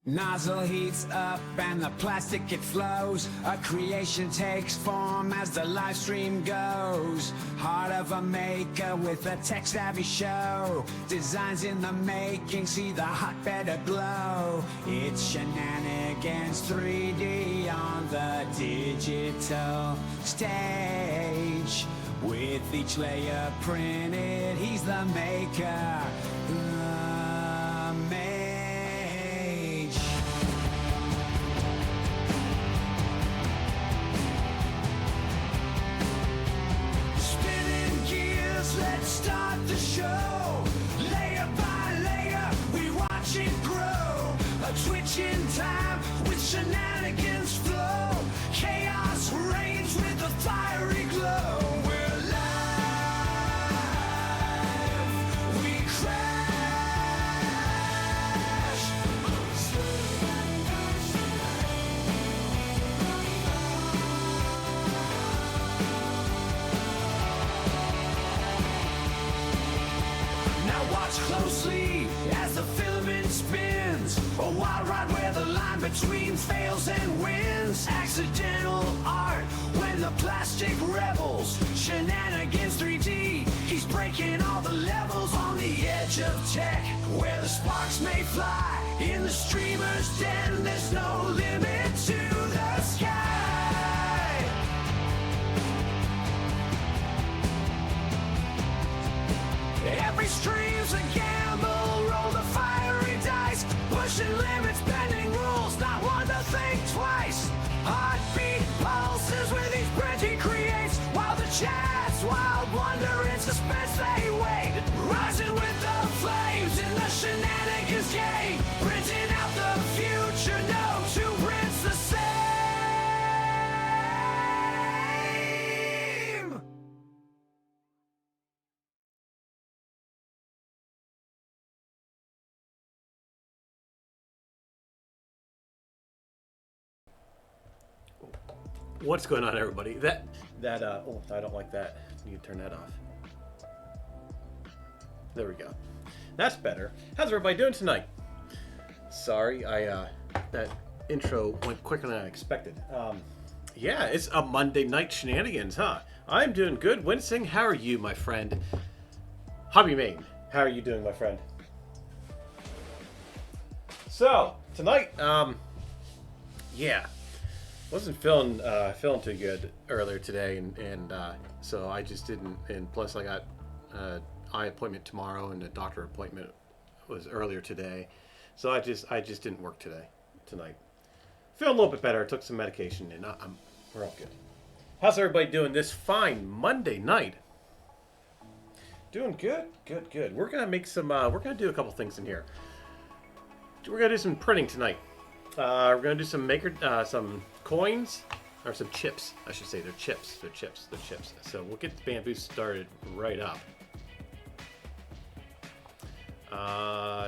Nozzle heats up and the plastic it flows. A creation takes form as the live stream goes. Heart of a maker with a tech-savvy show. Designs in the making, see the hotbed aglow. It's Shenanigans 3D on the digital stage. With each layer printed, he's the maker. The mage. Spinning gears, let's start the show. Layer by layer, we watch it grow. A twitch in time with shenanigans flow. Chaos reigns with a fiery glow. We're live, we crash. Now watch closely as the filament spins. A wild ride where the line between fails and wins. Accidental art when the plastic rebels. Shenanigans 3D, he's breaking all the levels on the edge of tech. Where the sparks may fly, in the streamer's den, there's no limit to the sky. Every stream's a gamble, roll the fiery dice. Pushing limits, bending rules, not one to think twice. Heartbeat pulses with each print he creates. While the chat's wild wonder in suspense they wait. Rising with the flames in the shenanigans game. Printing out the future, no two prints the same. What's going on, everybody? Oh, I don't like that. You can turn that off. There we go. That's better. How's everybody doing tonight? Sorry, that intro went quicker than I expected. Yeah, it's a Monday night shenanigans, huh? I'm doing good. Winsing, how are you, my friend? Hobby Main, how are you doing, my friend? So, tonight, yeah. Wasn't feeling too good earlier today, and so I just didn't. And plus, I got eye appointment tomorrow, and the doctor appointment was earlier today, so I just didn't work tonight. Feeling a little bit better. I took some medication, and we're all good. How's everybody doing this fine Monday night? Doing good, good. We're gonna make some. We're gonna do a couple things in here. We're gonna do some printing tonight. We're gonna do some some coins, or some chips, I should say. They're chips. So we'll get the bamboo started right up.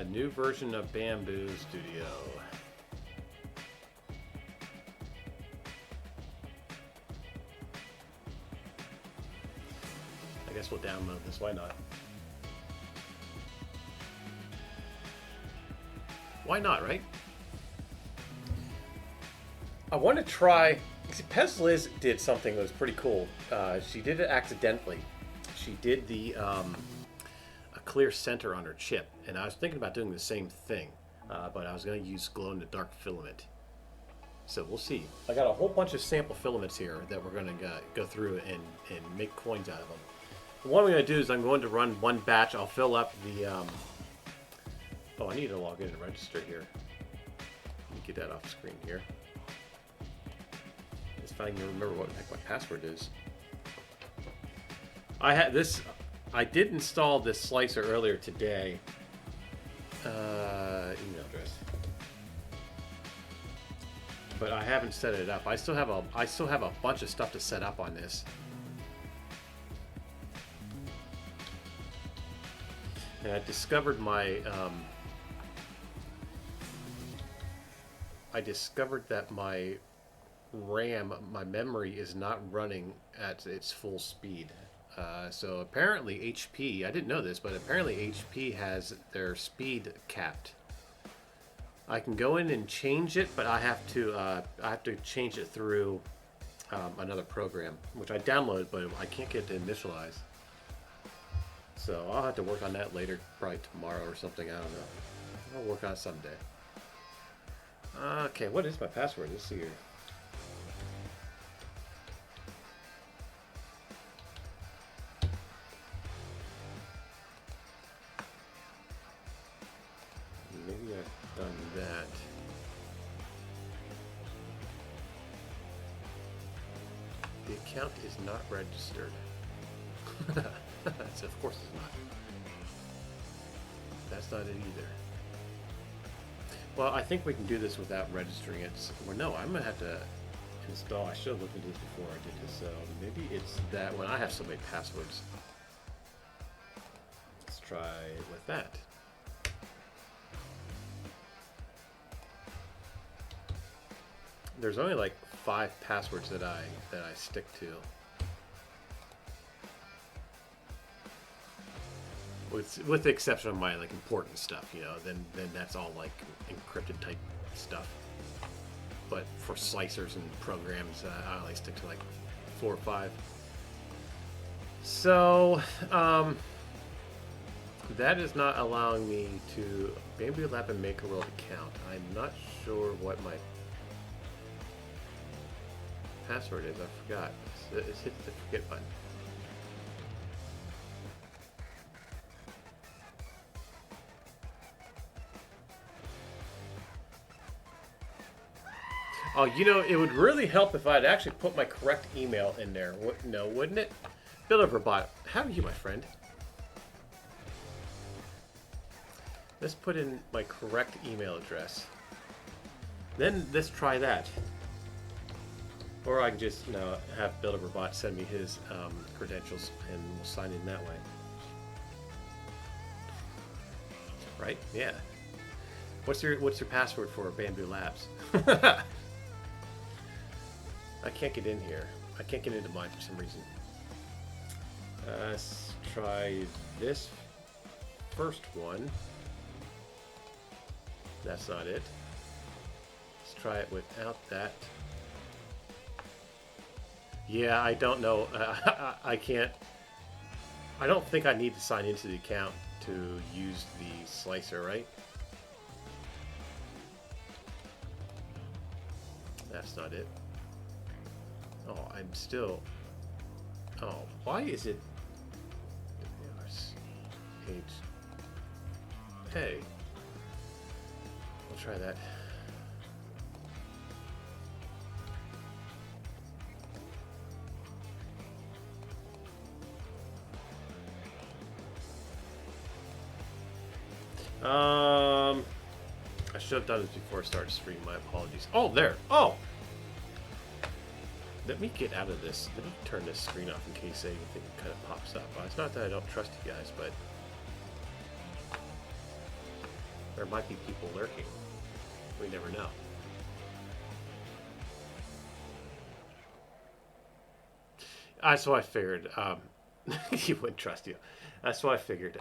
New version of Bamboo Studio. I guess we'll download this. Why not? Why not, right? I want to try. Pez Liz did something that was pretty cool. She did it accidentally. She did a clear center on her chip, and I was thinking about doing the same thing, but I was going to use glow-in-the-dark filament. So we'll see. I got a whole bunch of sample filaments here that we're going to go through and make coins out of them. What I'm going to do is I'm going to run one batch. I'll fill up the. Oh, I need to log in and register here. Let me get that off the screen here. If I can remember what the heck my password is. I did install this slicer earlier today. Email address. But I haven't set it up. I still have a bunch of stuff to set up on this. And I discovered that my RAM, my memory, is not running at its full speed. So apparently HP, I didn't know this, but apparently HP has their speed capped. I can go in and change it, but I have to change it through another program, which I downloaded, but I can't get it to initialize. So I'll have to work on that later, probably tomorrow or something. I don't know. I'll work on it someday. Okay, what is my password? Let's see here. Maybe I've done that. The account is not registered. That's, of course it's not. That's not it either. Well, I think we can do this without registering it. Well, no, I'm going to have to install. I should have looked into this before I did this. So maybe it's that one. I have so many passwords. Let's try it with that. There's only like 5 passwords that I stick to. With the exception of my like important stuff, you know, then that's all like encrypted type stuff. But for slicers and programs, I only stick to like 4 or 5. So that is not allowing me to maybe Lab and Maker World account. I'm not sure what my password is. I forgot. It's hit the forget button. Oh, you know, it would really help if I'd actually put my correct email in there. No, wouldn't it? Billiverbot, how are you, my friend? Let's put in my correct email address. Then let's try that. Or I can just, you know, have Billiverbot send me his credentials and we'll sign in that way. Right? Yeah. What's your password for Bamboo Labs? I can't get in here. I can't get into mine for some reason. Let's try this first one. That's not it. Let's try it without that. Yeah, I don't know. I can't. I don't think I need to sign into the account to use the slicer, right? That's not it. Oh, I'm still... Oh, why is it... Hey. We'll try that. I should have done this before I started streaming. My apologies. Oh, there. Oh! Let me get out of this. Let me turn this screen off in case anything kind of pops up. It's not that I don't trust you guys, but there might be people lurking. We never know. That's what I figured. He wouldn't trust you. That's what I figured.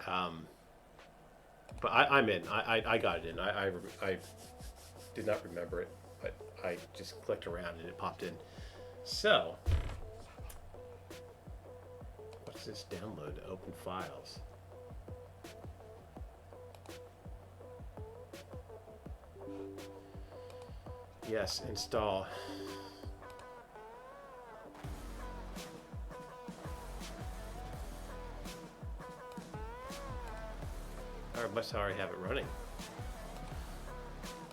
But I'm in. I got it in. I did not remember it, but I just clicked around and it popped in. So, what's this download to open files? Yes, install. I must already have it running.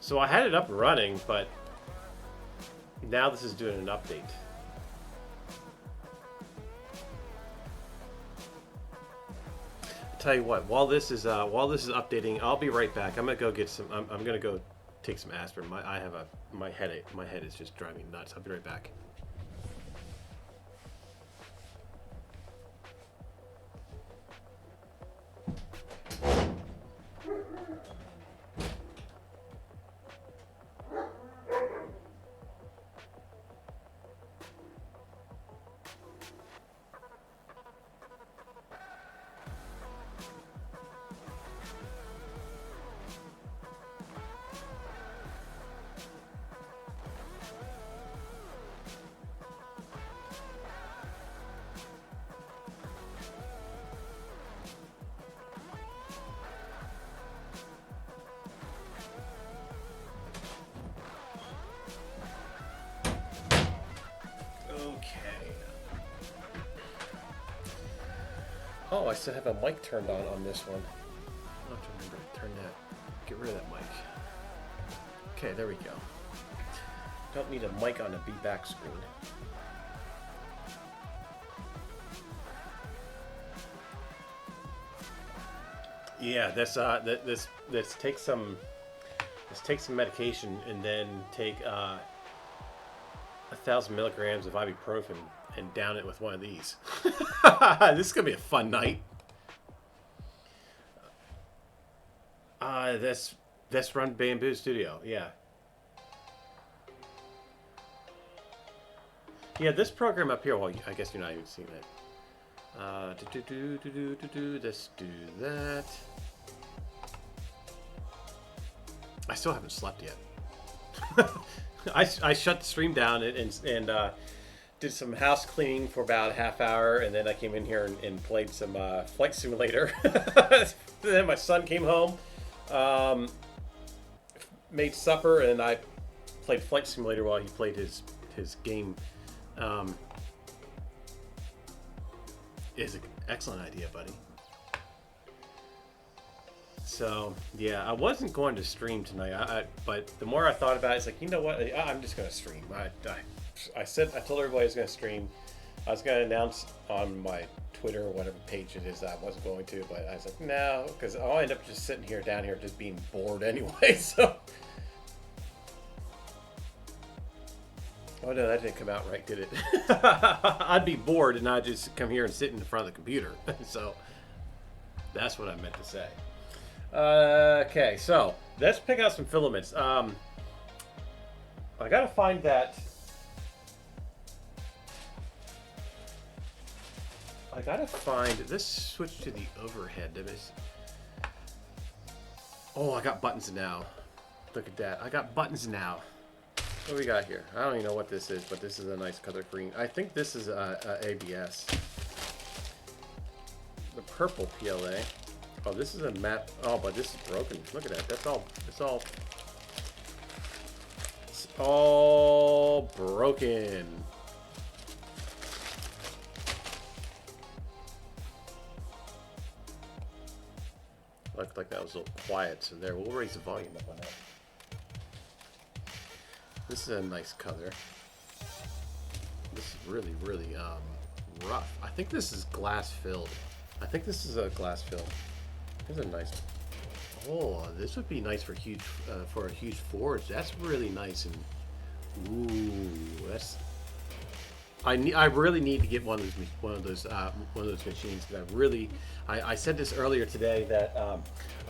So I had it up and running, but now this is doing an update. Tell you what, while this is updating, I'll be right back. I'm gonna go get some. I'm gonna go take some aspirin. My headache. My head is just driving me nuts. I'll be right back. Oh, I still have a mic turned on this one. I'll have to remember to turn that. Get rid of that mic. Okay, there we go. Don't need a mic on a B-back screen. Yeah, this takes some medication and then take 1,000 milligrams of ibuprofen and down it with one of these. This is gonna be a fun night. This run Bamboo Studio, yeah. Yeah, this program up here. Well, I guess you're not even seeing it. Let's do that. I still haven't slept yet. I shut the stream down and did some house cleaning for about a half hour, and then I came in here and played some Flight Simulator. Then my son came home, made supper, and I played Flight Simulator while he played his game. Is an excellent idea, buddy. So yeah, I wasn't going to stream tonight. But the more I thought about it, it's like, you know what? I'm just going to stream. I told everybody I was going to stream. I was going to announce on my Twitter or whatever page it is that I wasn't going to, but I was like, no, because I'll end up just sitting down here, just being bored anyway. So. Oh no, that didn't come out right, did it? I'd be bored and I'd just come here and sit in front of the computer. So that's what I meant to say. Okay, so let's pick out some filaments. I gotta find that. Let's switch to the overhead. Oh, I got buttons now. Look at that. I got buttons now. What do we got here? I don't even know what this is, but this is a nice color green. I think this is ABS. The purple PLA. Oh, this is a matte. Oh, but this is broken. Look at that. It's all broken. Looked like that was a little quiet, so there. We'll raise the volume up on that. This is a nice color. This is really, really rough. I think this is glass filled. I think this is a glass filled. Here's a nice. Oh, this would be nice for a huge forge. That's really nice and. Ooh, that's. I really need to get one of those machines because I said this earlier today that I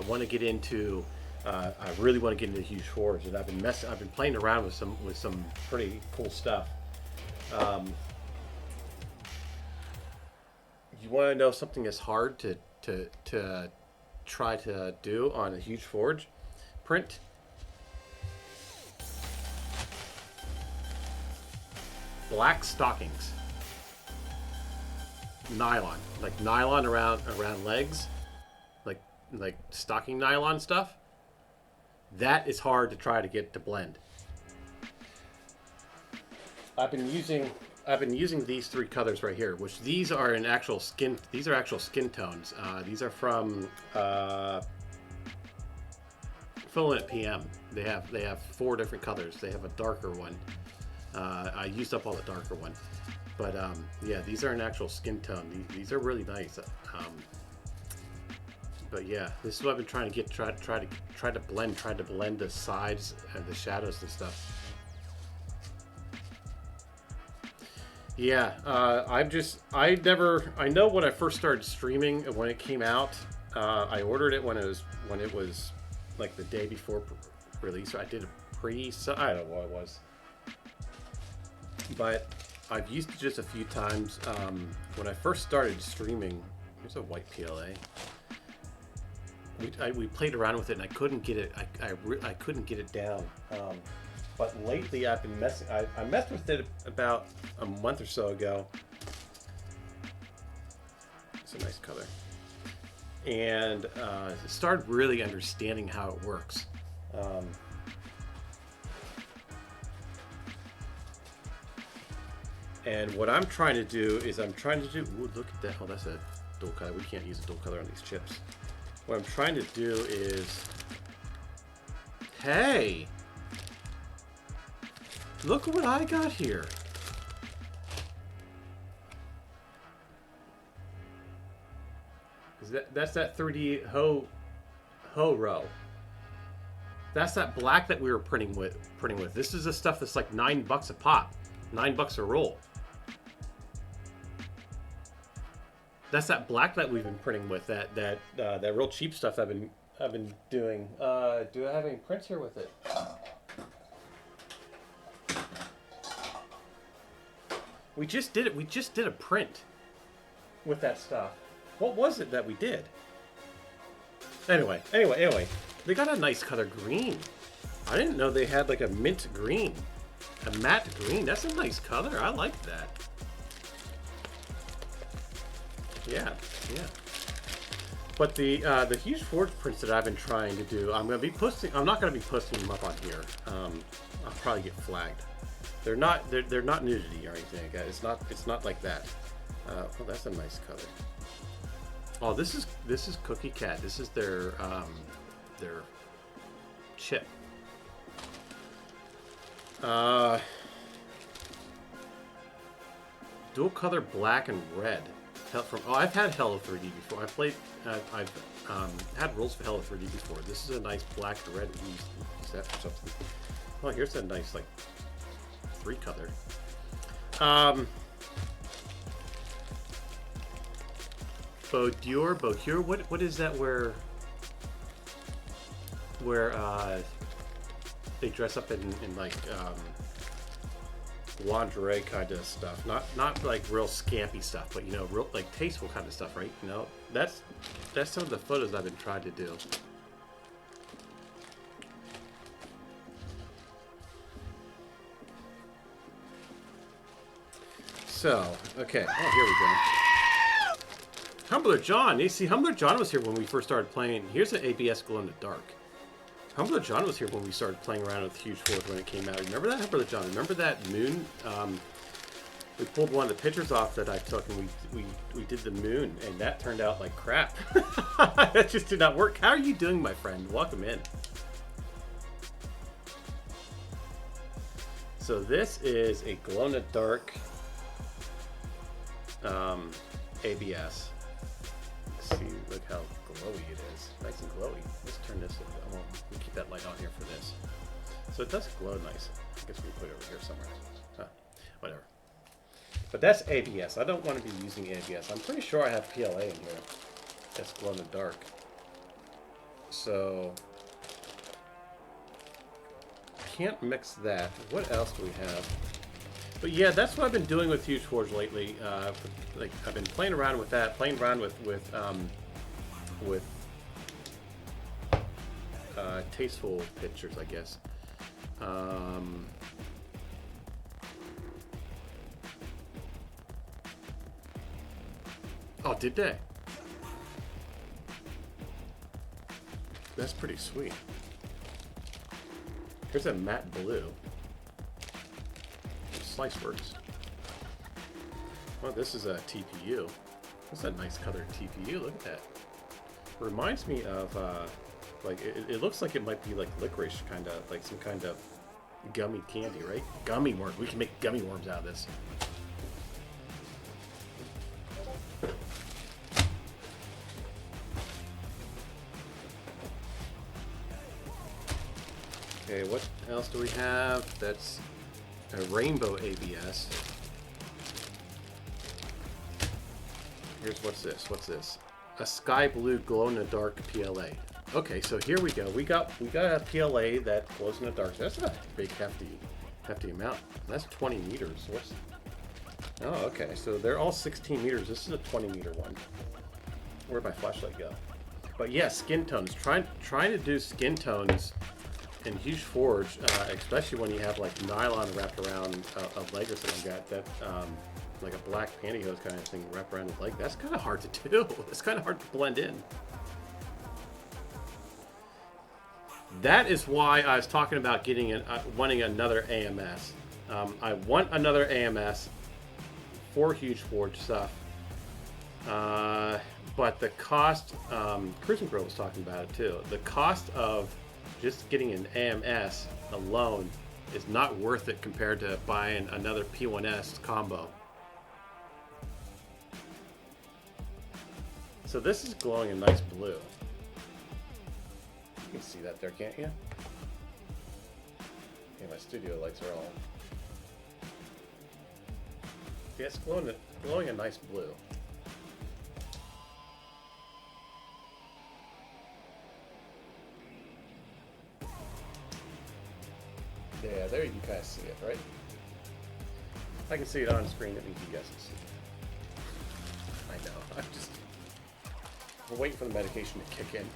want to get into. I really want to get into huge forge, and I've been playing around with some pretty cool stuff. You want to know something that's hard to try to do on a huge forge? Print. Black stockings. Nylon, like nylon around legs, like stocking nylon stuff. That is hard to try to get to blend. I've been using these three colors right here, which these are an actual skin. These are actual skin tones. These are from Filament PM. They have 4 different colors. They have a darker one. I used up all the darker one, but yeah, these are an actual skin tone. These are really nice. But yeah, this is what I've been trying to get. Try to blend the sides and the shadows and stuff. Yeah, I know when I first started streaming, when it came out, I ordered it when it was like the day before release. I did a I don't know what it was, but I've used it just a few times. When I first started streaming, here's a white PLA. We played around with it and I couldn't get it. I couldn't get it down. But lately I've been messing. I messed with it about a month or so ago. It's a nice color, and started really understanding how it works. And what I'm trying to do is ooh, look at that. Oh, that's a dual color. We can't use a dual color on these chips. What I'm trying to do is... Hey! Look what I got here. That's that 3D Ho row. That's that black that we were printing with. This is the stuff that's like $9 a pop, $9 a roll. That's that black that we've been printing with. That real cheap stuff I've been doing. Do I have any prints here with it? We just did it. We just did a print with that stuff. What was it that we did? Anyway. They got a nice color green. I didn't know they had like a mint green. A matte green. That's a nice color. I like that. Yeah. But the huge Forge prints that I've been trying to do, I'm not gonna be posting them up on here. I'll probably get flagged. They're not nudity or anything, guys. It's not like that. Oh, that's a nice color. Oh, this is Cookie Cat. This is their chip. Dual color black and red. I've had Hello 3D before. I've had rolls for Hello 3D before. This is a nice black and red. Use that for something. Oh, here's a nice like 3 color. Beaucure. What is that? Where they dress up in like lingerie kind of stuff, not like real scampy stuff, but you know, real like tasteful kind of stuff, right? You know, that's some of the photos I've been trying to do. So, okay, oh, here we go. Humbler John. You see, Humbler John was here when we first started playing. Here's an ABS glow in the dark. Humbler John was here when we started playing around with Huge Forge when it came out. Remember that, Humbler John? Remember that moon? We pulled one of the pictures off that I took, and we did the moon, and that turned out like crap. That just did not work. How are you doing, my friend? Welcome in. So this is a glow in the dark ABS. See, look how glowy it is. Nice and glowy. Let's turn this. We'll keep that light on here for this. So it does glow nice. I guess we put it over here somewhere. Huh, whatever. But that's ABS. I don't want to be using ABS. I'm pretty sure I have PLA in here. That's glow in the dark. So can't mix that. What else do we have? But yeah, that's what I've been doing with Huge Forge lately. Like I've been playing around with that, playing around with tasteful pictures, I guess. Oh, did they? That's pretty sweet. Here's a matte blue. Slice works. Well, this is a TPU. That's a nice colored TPU. Look at that. Reminds me of like it looks like it might be like licorice, kind of like some kind of gummy candy, right? Gummy worms. We can make gummy worms out of this. Okay, what else do we have? That's a rainbow ABS. Here's what's this? A sky blue glow in the dark PLA. Okay, so here we go. We got a PLA that glows in the dark. That's a big hefty amount. That's 20 meters. Oh, okay. So they're all 16 meters. This is a 20 meter one. Where'd my flashlight go? But yeah, skin tones. Trying to do skin tones in Huge Forge, especially when you have like nylon wrapped around a leg or something like that, like a black pantyhose kind of thing wrapped around the leg. That's kind of hard to do. It's kind of hard to blend in. That is why I was talking about getting wanting another AMS. I want another AMS for Huge Forge stuff. But the cost, Cruising Pro was talking about it too. The cost of just getting an AMS alone is not worth it compared to buying another P1S combo. So this is glowing a nice blue. You can see that there, can't you? Yeah, my studio lights are all. Yeah, it's glowing a nice blue. Yeah, there you can kind of see it, right? I can see it on screen, that means you guys can see it. I know, we're waiting for the medication to kick in.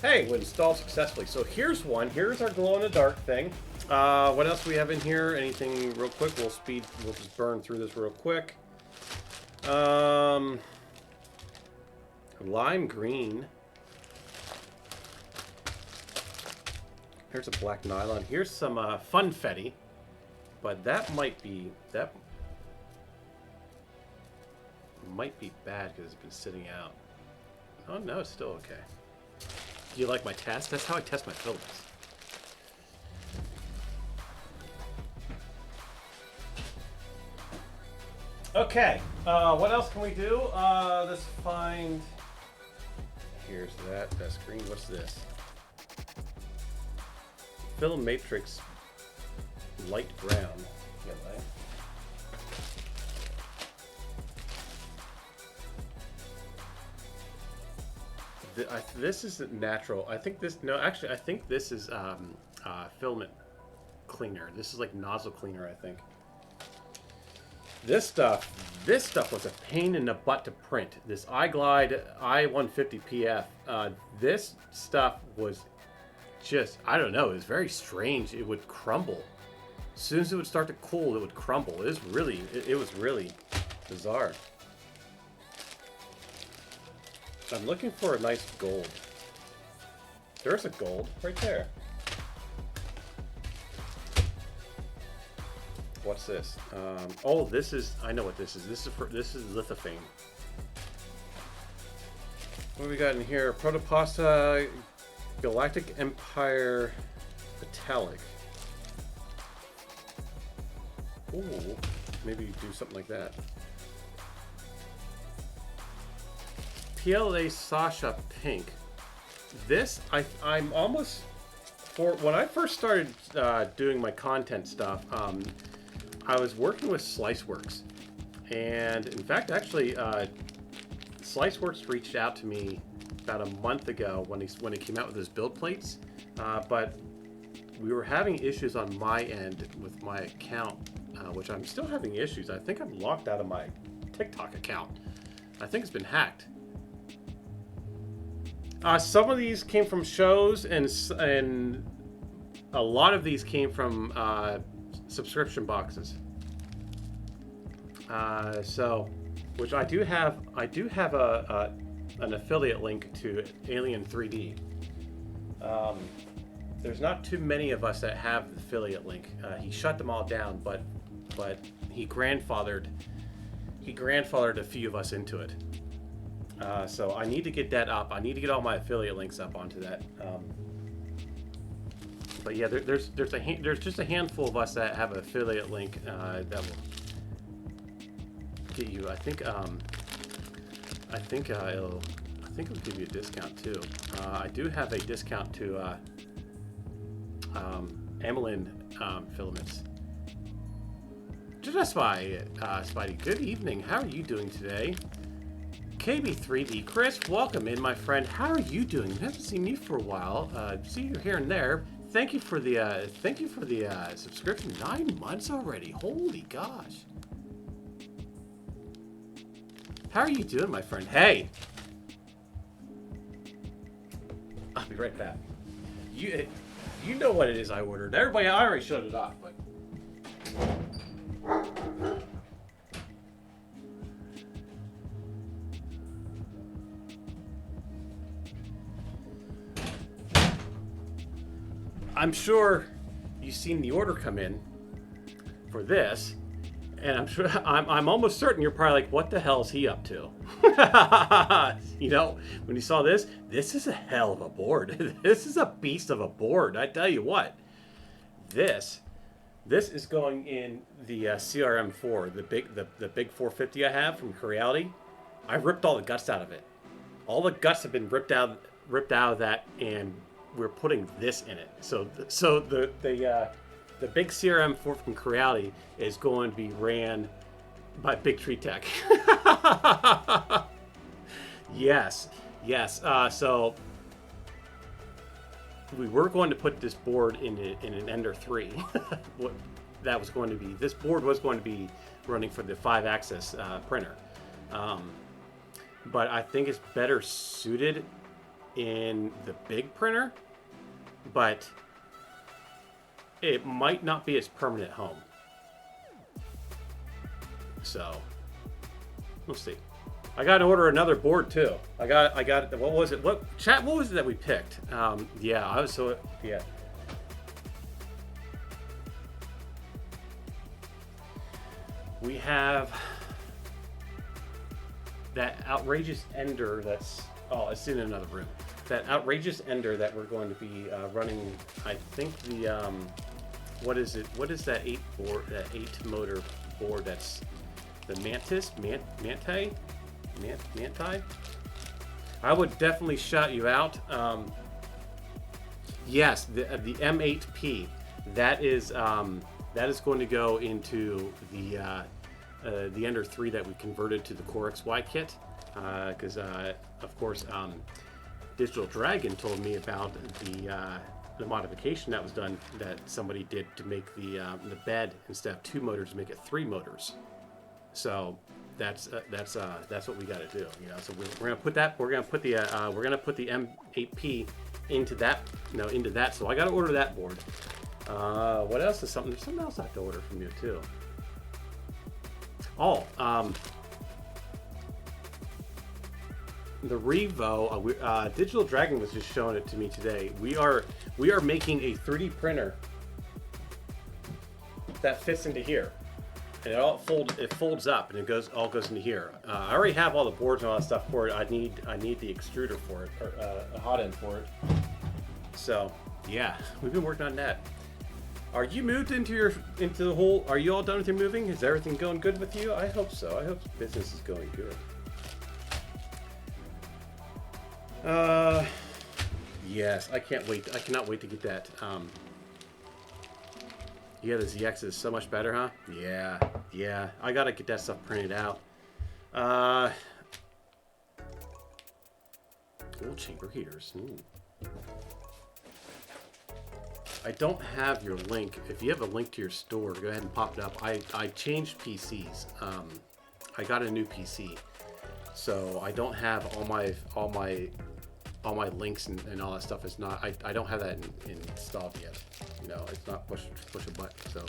Hey, we installed successfully. So here's one. Here's our glow-in-the-dark thing. What else do we have in here? Anything real quick? We'll just burn through this real quick. Lime green. Here's a black nylon. Here's some funfetti, but that might be bad because it's been sitting out. Oh no, it's still okay. Do you like my test? That's how I test my filaments. Okay, what else can we do? Let's find. Here's that screen. What's this? Film matrix light brown. Yellow. This is natural. I think this. No, actually, I think this is filament cleaner. This is like nozzle cleaner, I think. This stuff was a pain in the butt to print. This iGlide I150PF. This stuff was just, I don't know, it was very strange. It would crumble. As soon as it would start to cool, it would crumble. It was really bizarre. I'm looking for a nice gold. There's a gold right there. What's this? Oh, this is, I know what this is. This is lithophane. What do we got in here? Protopasta Galactic Empire Metallic. Ooh, maybe do something like that. PLA Sasha Pink. This, I'm almost, for when I first started doing my content stuff, I was working with Sliceworks. And in fact, actually, Sliceworks reached out to me about a month ago when he came out with his build plates. But we were having issues on my end with my account, which I'm still having issues. I think I'm locked out of my TikTok account. I think it's been hacked. Some of these came from shows, and a lot of these came from subscription boxes. So, which I do have an affiliate link to Alien 3D. There's not too many of us that have the affiliate link. He shut them all down, but he grandfathered a few of us into it. So I need to get that up. I need to get all my affiliate links up onto that. But yeah, there's just a handful of us that have an affiliate link that will get you. I think it'll give you a discount too. I do have a discount to Amelin filaments. Just Spidey. Good evening. How are you doing today? KB3D, Chris, welcome in, my friend. How are you doing? I haven't seen you for a while. See you here and there. Thank you for the subscription. 9 months already. Holy gosh. How are you doing, my friend? Hey. I'll be right back. You know what it is I ordered. Everybody, I already showed it off, but. I'm sure you've seen the order come in for this, And I'm sure I'm almost certain you're probably like, what the hell is he up to? You know, when you saw this, this is a hell of a board. This is a beast of a board. I tell you what, this is going in the CRM4, the big 450 I have from Creality. I ripped all the guts out of it. All the guts have been ripped out of that, and we're putting this in it. So the big CRM4 from Creality is going to be ran by Big Tree Tech. Yes. So we were going to put this board in an Ender 3. What that was going to be. This board was going to be running for the 5-axis printer. But I think it's better suited in the big printer. But it might not be its permanent home. So, we'll see. I got to order another board too. I got. What was it? What was it that we picked? Yeah. We have that outrageous Ender that's. Oh, it's in another room. That outrageous Ender that we're going to be running. I think the what is it? What is that 8 motor board? That's the Manti. I would definitely shout you out. Yes, the M8P. That is going to go into the Ender 3 that we converted to the Core XY kit. Because of course, Digital Dragon told me about the modification that was done that somebody did to make the bed, instead of 2 motors, make it 3 motors. So that's what we got to do. You know, so we're gonna put that. We're gonna put the M8P into that. Into that. So I got to order that board. What else is something? There's something else I have to order from you too. Oh, the Revo. Digital Dragon was just showing it to me today. We are making a 3D printer that fits into here. And it folds up, and it all goes into here. I already have all the boards and all that stuff for it. I need the extruder for it, or a hot end for it. So yeah, we've been working on that. Are you moved into the whole? Are you all done with your moving? Is everything going good with you? I hope so. I hope business is going good. Yes, I can't wait. I cannot wait to get that. Yeah, the ZX is so much better, huh? Yeah. I gotta get that stuff printed out. Cool chamber heaters. Ooh. I don't have your link. If you have a link to your store, go ahead and pop it up. I changed PCs. I got a new PC, so I don't have all my links and all that stuff. Is not. I don't have that installed yet. You know, it's not push a button. So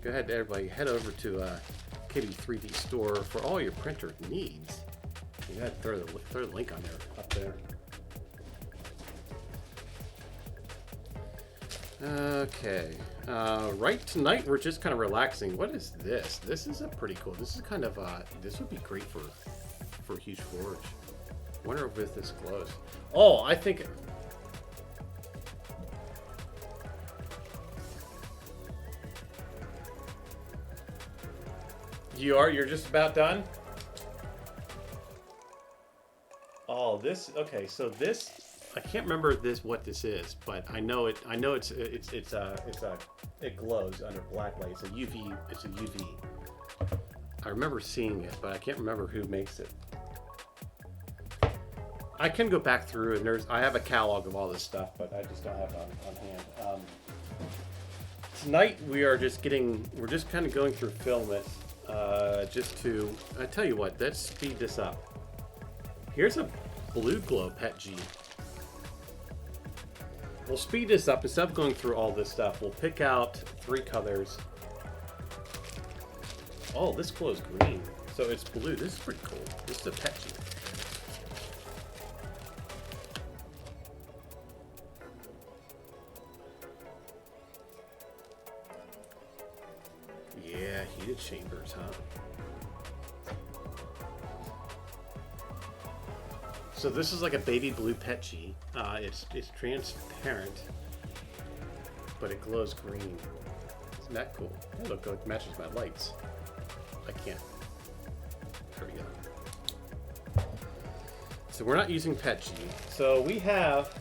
go ahead, everybody, head over to KB3D store for all your printer needs. You gotta throw the link on there, up there. Okay. Right tonight we're just kind of relaxing. What is this? This is a pretty cool. This is kind of this would be great for a huge forge. Wonder if this glows. Oh, I think. You're just about done? Oh, this, okay, so this, I can't remember what this is, but I know it glows under black light. It's a UV. I remember seeing it, but I can't remember who makes it. I can go back through, and I have a catalog of all this stuff, but I just don't have it on hand. Tonight we're just kind of going through filament. I tell you what, let's speed this up. Here's a blue glow pet G. We'll speed this up. Instead of going through all this stuff, we'll pick out 3 colors. Oh, this glows green. So it's blue. This is pretty cool. This is a pet G. Yeah, he heated chambers, huh? So this is like a baby blue Petchi. It's transparent, but it glows green. Isn't that cool? It looks like it matches my lights. I can't. There we go. So we're not using Petchi. So we have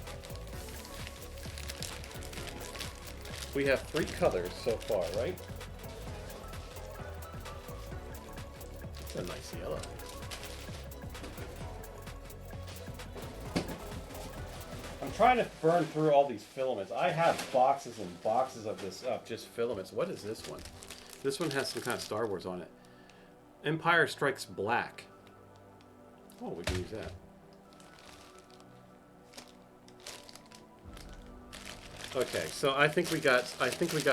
3 colors so far, right? It's a nice yellow. I'm trying to burn through all these filaments. I have boxes and boxes of this just filaments. What is this one? This one has some kind of Star Wars on it. Empire Strikes Black. Oh, we can use that. Okay, so I think we got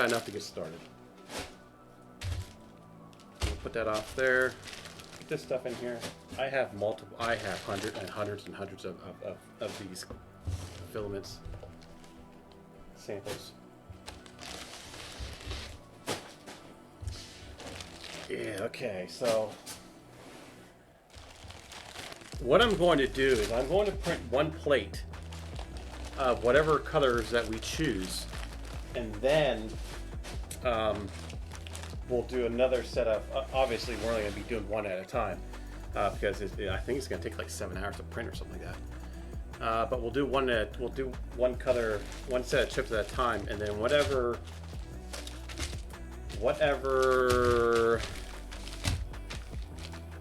enough to get started. We'll put that off there. Put this stuff in here. I have hundreds and hundreds of these filaments samples. Yeah, okay, so what I'm going to do is I'm going to print 1 plate of whatever colors that we choose, and then we'll do another set of, obviously we're only going to be doing 1 at a time, because I think it's going to take like 7 hours to print or something like that. But we'll do one color, 1 set of chips at a time, and then whatever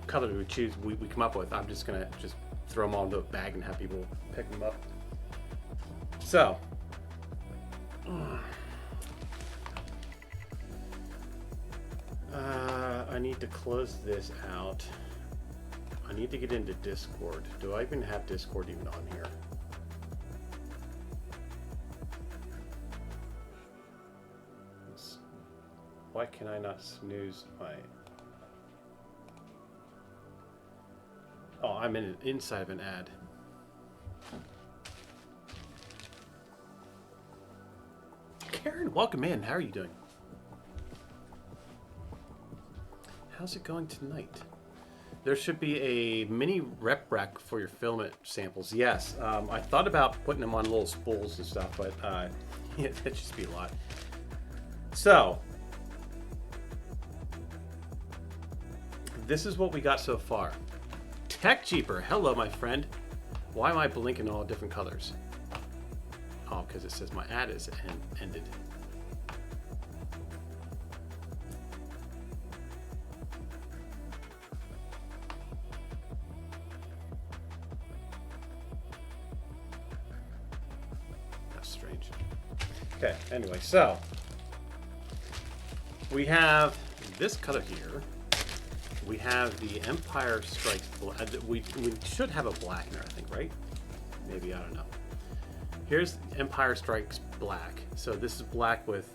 color we choose, we come up with, I'm just gonna throw them all into a bag and have people pick them up. So, I need to close this out. I need to get into Discord. Do I even have Discord even on here? Why can I not snooze my... Oh, I'm inside of an ad. Karen, welcome in. How are you doing? How's it going tonight? There should be a mini rep rack for your filament samples. Yes, I thought about putting them on little spools and stuff, but yeah, that'd just be a lot. So, this is what we got so far. Tech Jeeper, hello my friend. Why am I blinking all different colors? Oh, because it says my ad is ended. That's strange. Okay, anyway, so we have this color here. We have the Empire Strikes Black. We should have a black in there, I think, right? Maybe, I don't know. Here's Empire Strikes Black. So this is black with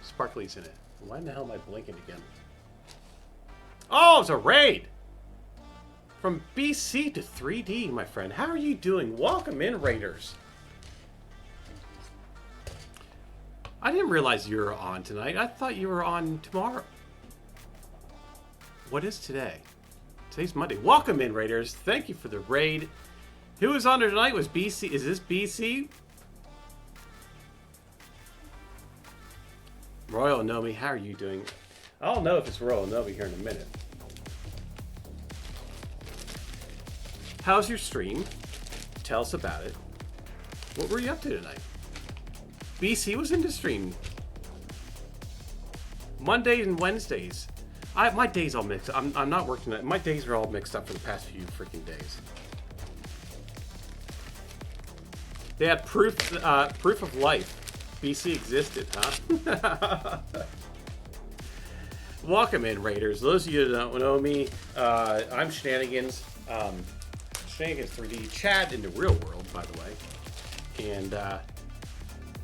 sparklies in it. Why in the hell am I blinking again? Oh, it's a raid! From BC to 3D, my friend. How are you doing? Welcome in, Raiders. I didn't realize you were on tonight. I thought you were on tomorrow. What is today? Today's Monday. Welcome in, Raiders. Thank you for the raid. Who was on there tonight? Was BC? Is this BC? Royal Nomi, how are you doing? I'll know if it's Royal Nomi here in a minute. How's your stream? Tell us about it. What were you up to tonight? BC was into stream. Mondays and Wednesdays. My days all mixed up. I'm not working. My days are all mixed up for the past few freaking days. They had proof of life. BC existed, huh? Welcome in, Raiders. Those of you that don't know me, I'm Shenanigans. Shenanigans 3D. Chad in the real world, by the way. And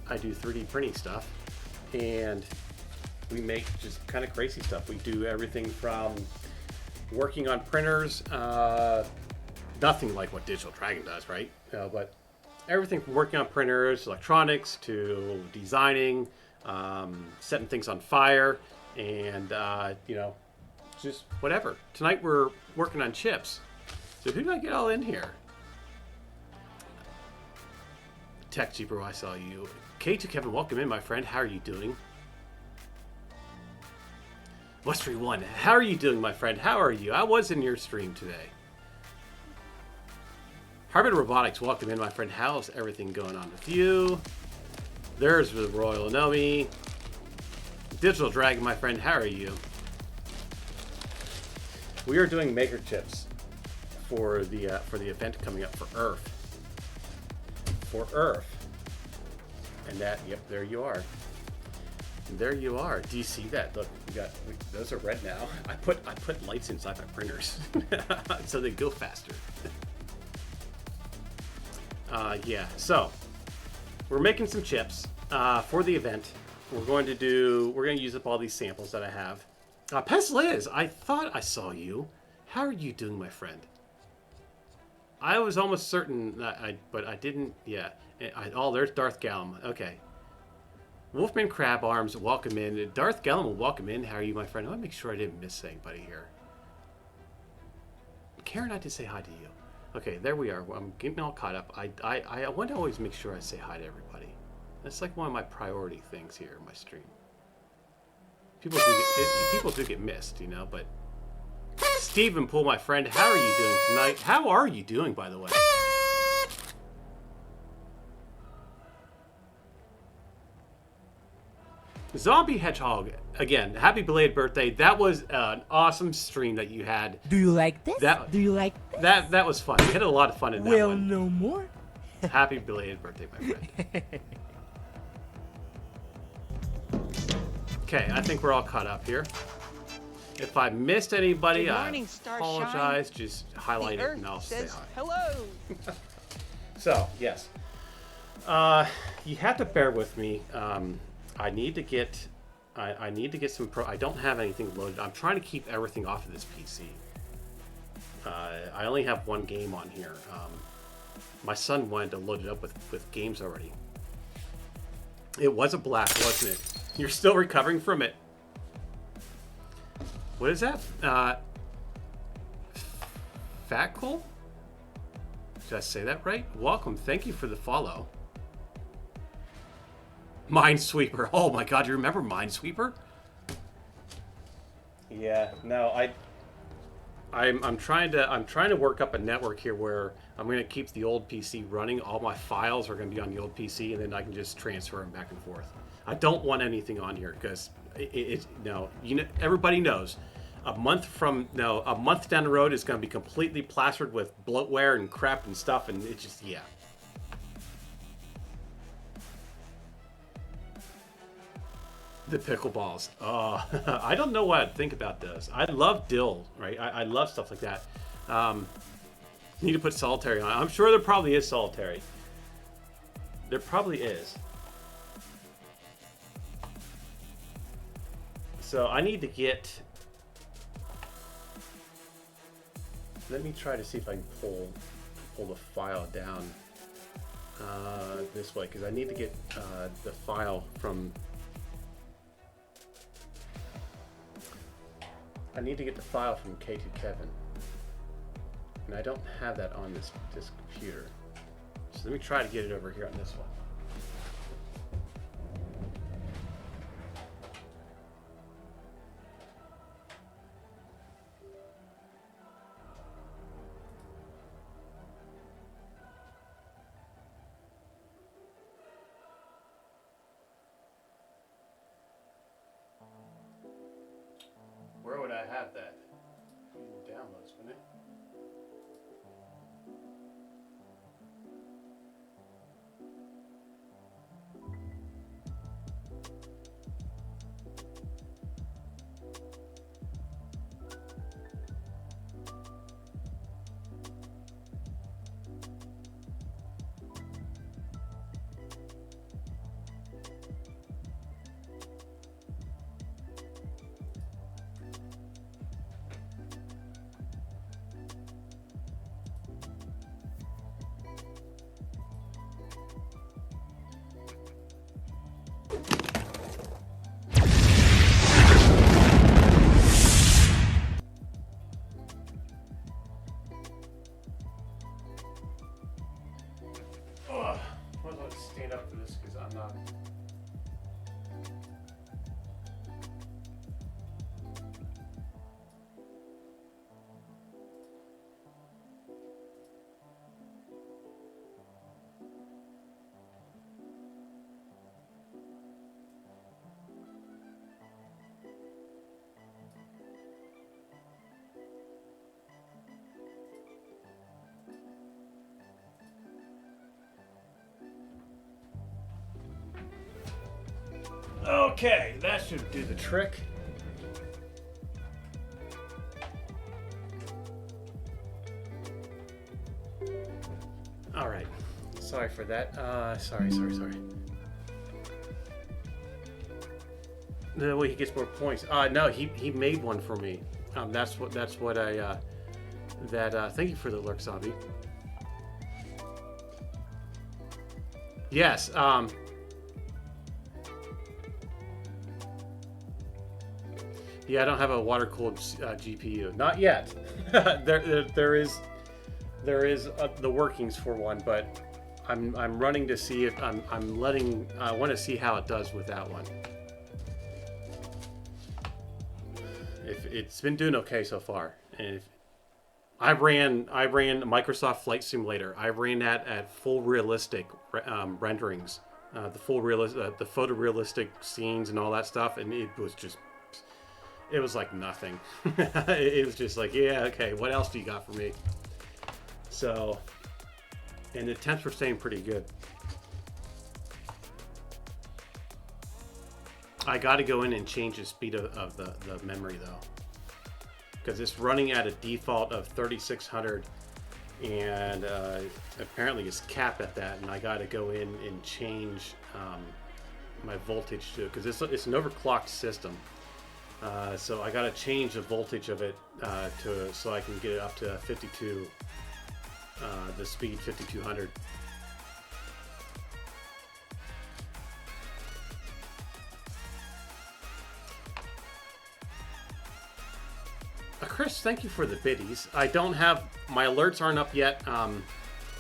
I do 3D printing stuff, and we make just kind of crazy stuff. We do everything from working on printers, nothing like what Digital Dragon does, right? But everything from working on printers, electronics, to designing, setting things on fire, and you know, just whatever. Tonight we're working on chips. So who did I get all in here? Tech Jeeper, I saw you. K2 Kevin, welcome in, my friend. How are you doing? Westry One, how are you doing, my friend? How are you? I was in your stream today. Harbin Robotics, welcome in, my friend. How's everything going on with you? There's the Royal Anomi. Digital Dragon, my friend. How are you? We are doing maker chips for the event coming up for Earth. For Earth. And that, yep, there you are. There you are. Do you see that? Look, those are red now. I put lights inside my printers so they go faster. Yeah. So we're making some chips for the event. We're going to use up all these samples that I have. Pez Liz, I thought I saw you. How are you doing, my friend? I was almost certain that but I didn't. Yeah. Oh, there's Darth Gallum. Okay. Wolfman Crab Arms, welcome in. Darth Gallum will welcome in. How are you, my friend? I want to make sure I didn't miss anybody here. Karen, I did say hi to you. Okay, there we are. I'm getting all caught up. I want to always make sure I say hi to everybody. That's like one of my priority things here in my stream. People do get missed, you know, but... Stephen Poole, my friend, how are you doing tonight? How are you doing, by the way? Zombie Hedgehog, again, happy belated birthday. That was an awesome stream that you had. Do you like this? Do you like this? That was fun. We had a lot of fun in that one. Well, no more. Happy belated birthday, my friend. Okay, I think we're all caught up here. If I missed anybody, I apologize. Just highlight it and I'll say hi. Hello. So, yes. You have to bear with me. I need to get some I don't have anything loaded. I'm trying to keep everything off of this PC. I only have one game on here. My son wanted to load it up with games already. It was a blast, wasn't it? You're still recovering from it. What is that? Fatcool? Did I say that right? Welcome. Thank you for the follow. Minesweeper. Oh my god, you remember Minesweeper? Yeah, no, I'm trying to work up a network here where I'm going to keep the old PC running. All my files are going to be on the old PC, and then I can just transfer them back and forth. I don't want anything on here because everybody knows a month down the road is going to be completely plastered with bloatware and crap and stuff, and it's just, yeah. The pickleballs. Oh, I don't know what I'd think about those. I love dill, right? I love stuff like that. Need to put solitary on. I'm sure there probably is solitary. There probably is. So I need to get... Let me try to see if I can pull the file down this way, because I need to get the file from... I need to get the file from K2 Kevin, and I don't have that on this computer. So let me try to get it over here on this one. Where would I have that? In downloads, wouldn't it? Okay, that should do the trick. All right. Sorry for that. Sorry. The way he gets more points. No, he made one for me. That's what I. Thank you for the lurk, Zombie. Yes. Yeah, I don't have a water-cooled GPU. Not yet. there is the workings for one, but I'm running to see if I want to see how it does with that one. If it's been doing okay so far, and if I ran Microsoft Flight Simulator. I ran that at full realistic renderings, the photorealistic scenes and all that stuff, and it was like nothing. It was just like, yeah, okay, what else do you got for me? So, and the temps were staying pretty good. I got to go in and change the speed of the memory though, because it's running at a default of 3600, and apparently it's capped at that, and I got to go in and change my voltage to it, because it's an overclocked system. So I got to change the voltage of it so I can get it up to 52, the speed 5200. Chris, thank you for the biddies. I don't have, my alerts aren't up yet.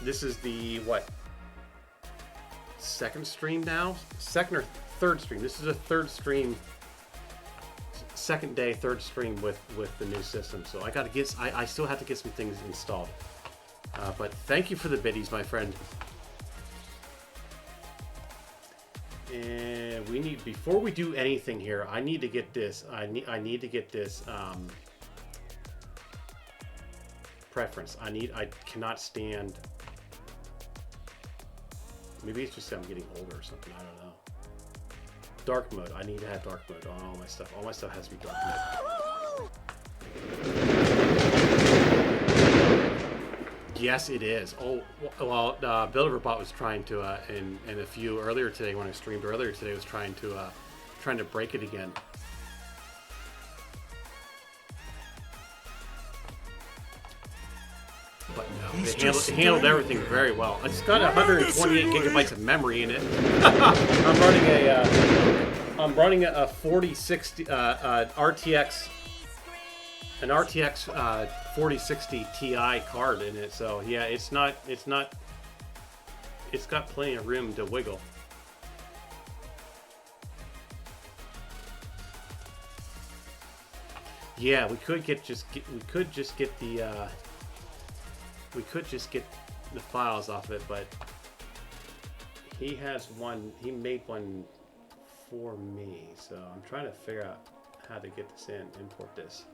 This is the, second stream now? Second or third stream. This is a third stream, second day, third stream with the new system. So I still have to get some things installed. But thank you for the biddies, my friend. And we need, before we do anything here, I need to get this, I need to get this, preference. I cannot stand, maybe it's just that I'm getting older or something, I don't know. Dark mode, I need to have dark mode on all my stuff. All my stuff has to be dark mode. Yes, it is. Oh, well, Builderbot was trying to, and a few earlier today, when I streamed earlier today, was trying to break it again. But no, it handled everything very well. It's got 128 gigabytes of memory in it. I'm running a 4060 RTX, an RTX 4060 Ti card in it. So yeah, it's got plenty of room to wiggle. Yeah, we could just get the files off it, but he made one for me, so I'm trying to figure out how to get this in, import this.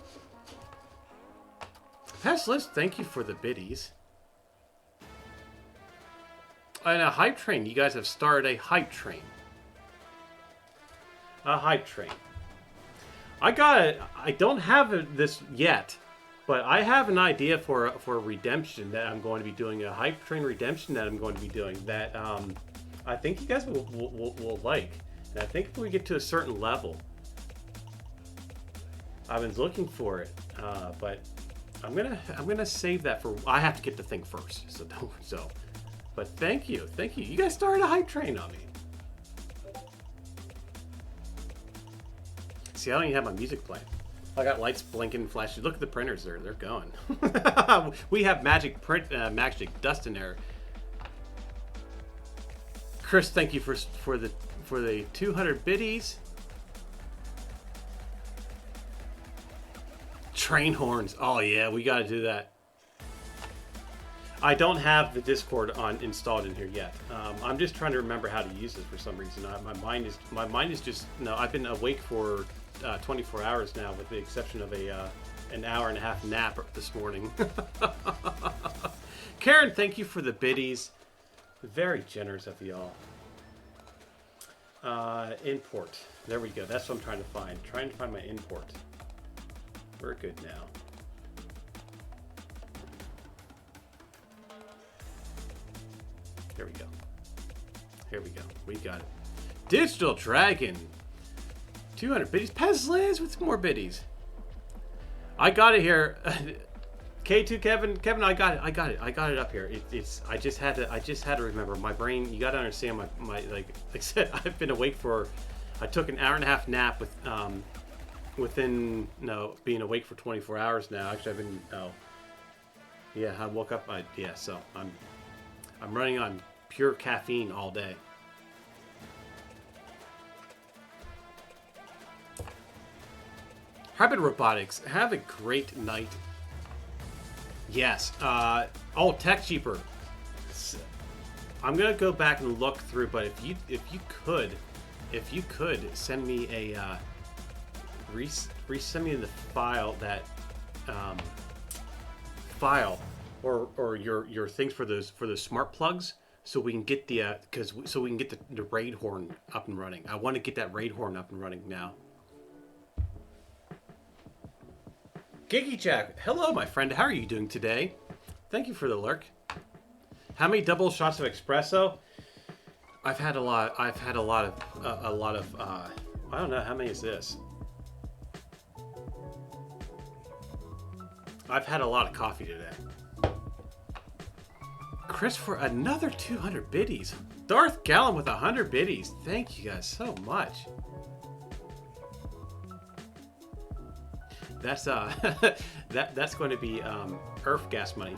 Past list, thank you for the biddies. And a hype train, you guys have started a hype train. A hype train. I don't have this yet, but I have an idea for a redemption that I'm going to be doing, a hype train redemption that I'm going to be doing that I think you guys will like. And I think if we get to a certain level, I've been looking for it, but I'm gonna save that for. I have to get the thing first, so don't. So, but thank you. You guys started a hype train on me. See, I don't even have my music playing. I got lights blinking, flashing. Look at the printers there; they're going. We have magic dust in there. Chris, thank you for the 200 biddies. Train horns. Oh yeah, we got to do that. I don't have the Discord installed in here yet. I'm just trying to remember how to use this for some reason. My mind is just no. I've been awake for 24 hours now, with the exception of an hour and a half nap this morning. Karen, thank you for the biddies. Very generous of y'all. Import. There we go. That's what I'm trying to find. Trying to find my import. We're good now. Here we go. Here we go. We got it. Digital Dragon. 200 biddies. Pezliz with more biddies. I got it here. K2 Kevin, I got it up here. I just had to remember. My brain, you got to understand my like I said, I've been awake I took an hour and a half nap within being awake for 24 hours now. Actually, I've been I woke up so I'm running on pure caffeine all day. Hybrid Robotics, have a great night. Yes. Tech Cheaper. I'm gonna go back and look through, but if you could send me a resend me the file or your things for those smart plugs, so we can get the the raid horn up and running. I want to get that raid horn up and running now. Giggy Jack, hello my friend. How are you doing today? Thank you for the lurk. How many double shots of espresso? I've had a lot. I don't know, how many is this? I've had a lot of coffee today. Chris for another 200 biddies. Darth Gallon with 100 biddies. Thank you guys so much. That's that's going to be Earth gas money.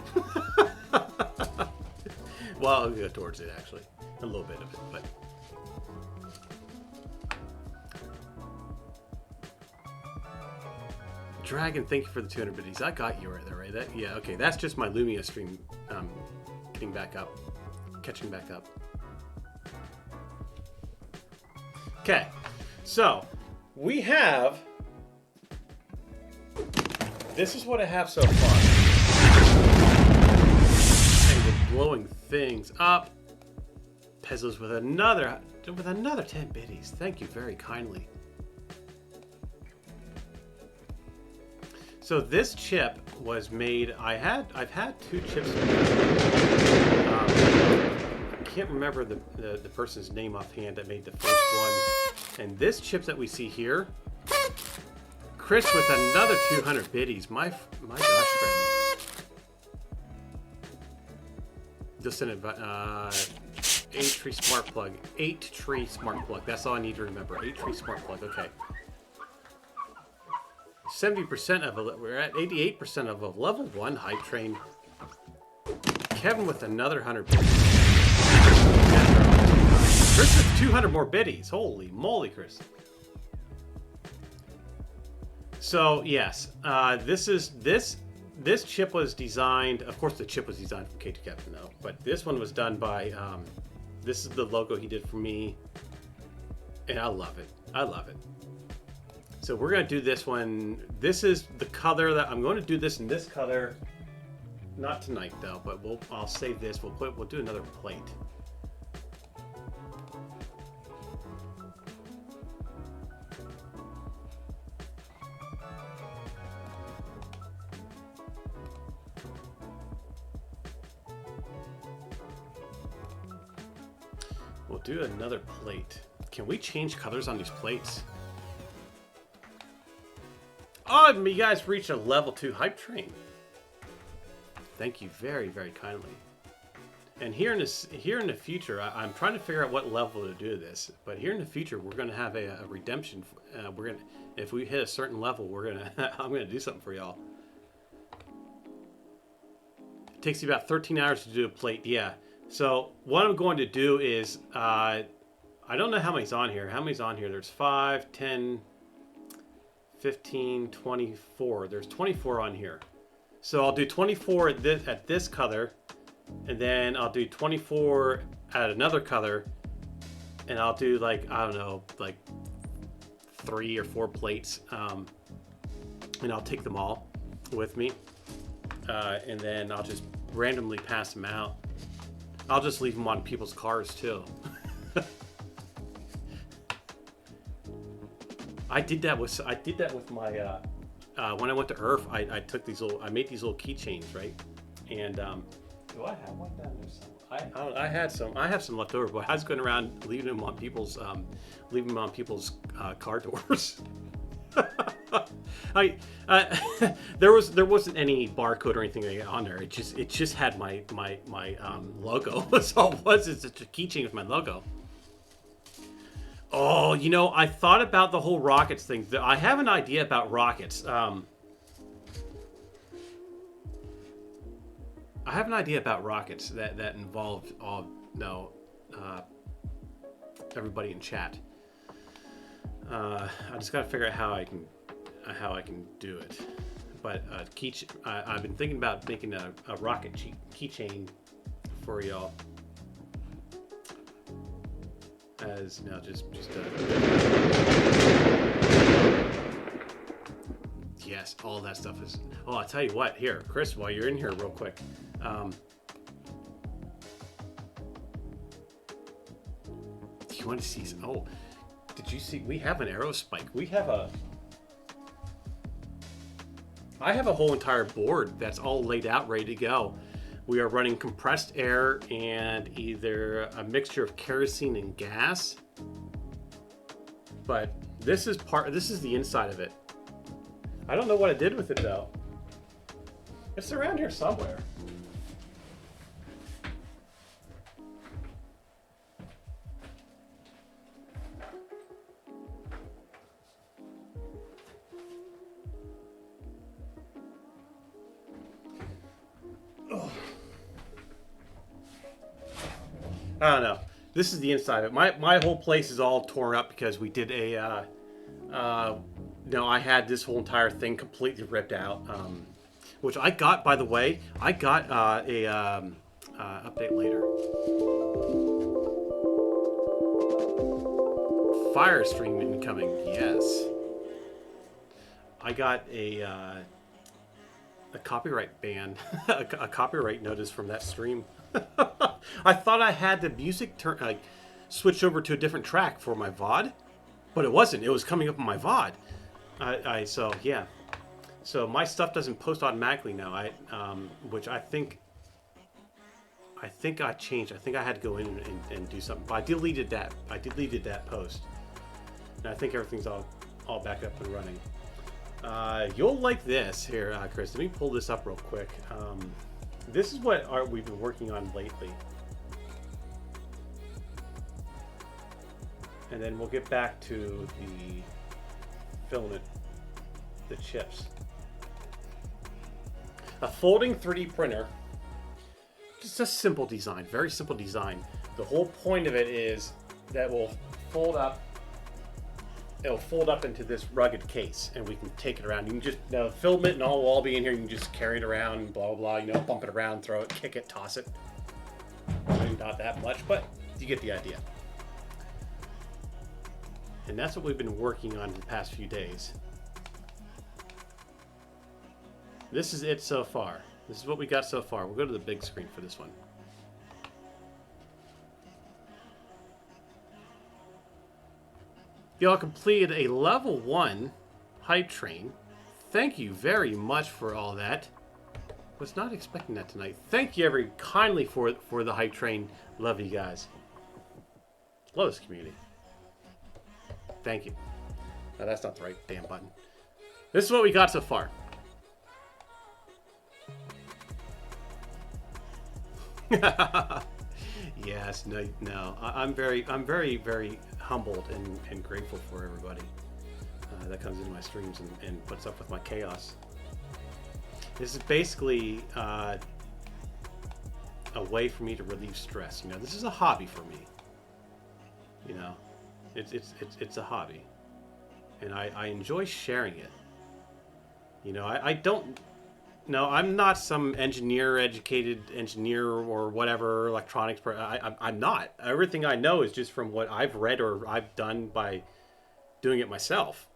Well, I'll go towards it actually, a little bit of it, but. Dragon, thank you for the 200 biddies. I got you right there, right? Yeah, okay. That's just my Lumia stream catching back up. Okay, so we have. This is what I have so far. And we're blowing things up. Pezos with another 10 biddies. Thank you very kindly. So this chip was made. I've had two chips. I can't remember the person's name offhand that made the first one. And this chip that we see here, Chris with another 200 biddies. My gosh, friend. Just an 8-tree smart plug. 8-tree smart plug. That's all I need to remember. 8-tree smart plug. Okay. 70% of we're at 88% of a level 1 hype train. Kevin with another 100 biddies. Chris with 200 more biddies. Holy moly, Chris. So yes, this chip was designed. Of course, the chip was designed from K2 Captain, though. But this one was done by. This is the logo he did for me, and I love it. I love it. So we're gonna do this one. This is the color that I'm going to do this in this color. Not tonight though, but I'll save this. We'll do another plate. We'll do another plate. Can we change colors on these plates? Oh, you guys reached a level 2 hype train. Thank you very, very kindly. And here in the future, I'm trying to figure out what level to do this. But here in the future, we're going to have a redemption. If we hit a certain level, I'm gonna do something for y'all. It takes you about 13 hours to do a plate. Yeah. So what I'm going to do is, I don't know how many's on here. How many's on here? There's 5, 10, 15, 24. There's 24 on here. So I'll do 24 at this color, and then I'll do 24 at another color, and I'll do like, I don't know, like 3 or 4 plates, and I'll take them all with me, and then I'll just randomly pass them out. I'll just leave them on people's cars too. I did that with my when I went to Earth. I took these I made these little keychains, right? And do I have one down there? I had some. I have some left over, but I was going around leaving them on people's car doors. There wasn't any barcode or anything on there. It just had my logo. That's all it was. It's just a keychain with my logo. Oh, you know, I thought about the whole rockets thing. I have an idea about rockets. I have an idea about rockets that involved everybody in chat. I just gotta figure out how I can do it. But I've been thinking about making a rocket keychain for y'all. As now, yes, all that stuff is. Oh, I'll tell you what. Here, Chris, while you're in here, real quick. Do you want to see? Oh, did you see? We have an aerospike. I have a whole entire board that's all laid out, ready to go. We are running compressed air and either a mixture of kerosene and gas. But this is the inside of it. I don't know what I did with it though. It's around here somewhere. I don't know. This is the inside of it. My whole place is all torn up because we did I had this whole entire thing completely ripped out, which I got, by the way. I got update later. Fire stream incoming. Yes. I got a copyright ban, a copyright notice from that stream. I thought I had the music switched over to a different track for my VOD, but it wasn't. It was coming up on my VOD. So yeah. So my stuff doesn't post automatically now. Which I think I changed. I think I had to go in and do something. But I deleted that. I deleted that post. And I think everything's all back up and running. You'll like this here, Chris. Let me pull this up real quick. This is what art we've been working on lately. And then we'll get back to the filament, the chips. A folding 3D printer. Just a simple design, very simple design. The whole point of it is that will fold up. It'll fold up into this rugged case, and we can take it around. You can just filament and all will all be in here. You can just carry it around, and blah blah blah. Bump it around, throw it, kick it, toss it. Maybe not that much, but you get the idea. And that's what we've been working on in the past few days. This is it so far. This is what we got so far. We'll go to the big screen for this one. Y'all completed a level 1 hype train. Thank you very much for all that. Was not expecting that tonight. Thank you very kindly for the hype train. Love you guys. Love this community. Thank you. No, that's not the right damn button. This is what we got so far. Yes, no. I'm very humbled and grateful for everybody that comes into my streams and puts up with my chaos. This is basically a way for me to relieve stress. You know, this is a hobby for me. You know, it's a hobby, and I enjoy sharing it. You know, I don't. No, I'm not some educated engineer or whatever electronics. I'm not. Everything I know is just from what I've read or I've done by doing it myself.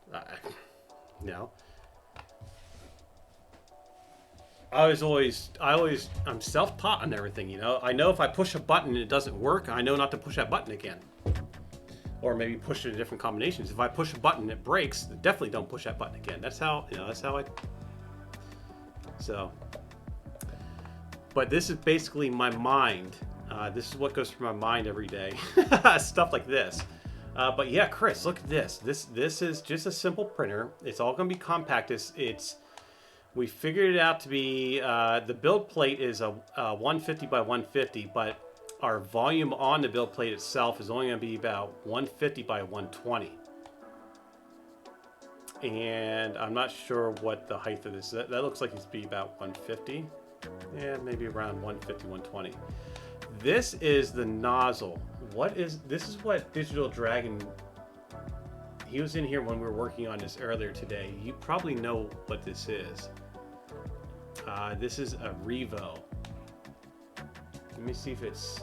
You know, I'm self-taught on everything. You know, I know if I push a button and it doesn't work, I know not to push that button again, or maybe push it in different combinations. If I push a button and it breaks, definitely don't push that button again. That's how I. So, but this is basically my mind. This is what goes through my mind every day. Stuff like this. But yeah, Chris, look at this. This is just a simple printer. It's all going to be compact. We figured it out to be, the build plate is a 150 by 150, but our volume on the build plate itself is only going to be about 150 by 120. And I'm not sure what the height of this is. That looks like it's be about 150. Yeah, maybe around 150, 120. This is the nozzle. This is what Digital Dragon, he was in here when we were working on this earlier today. You probably know what this is. This is a Revo. Let me see if it's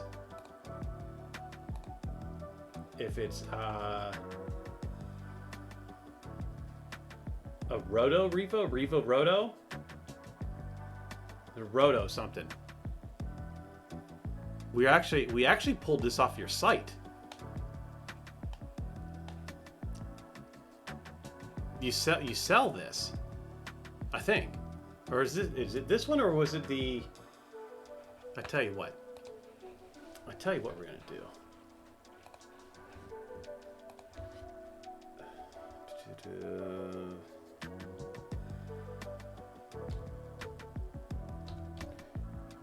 a Roto Revo Roto? The Roto something. We actually pulled this off your site. You sell this, I think. Or is it this one, or was it the... I tell you what we're gonna do.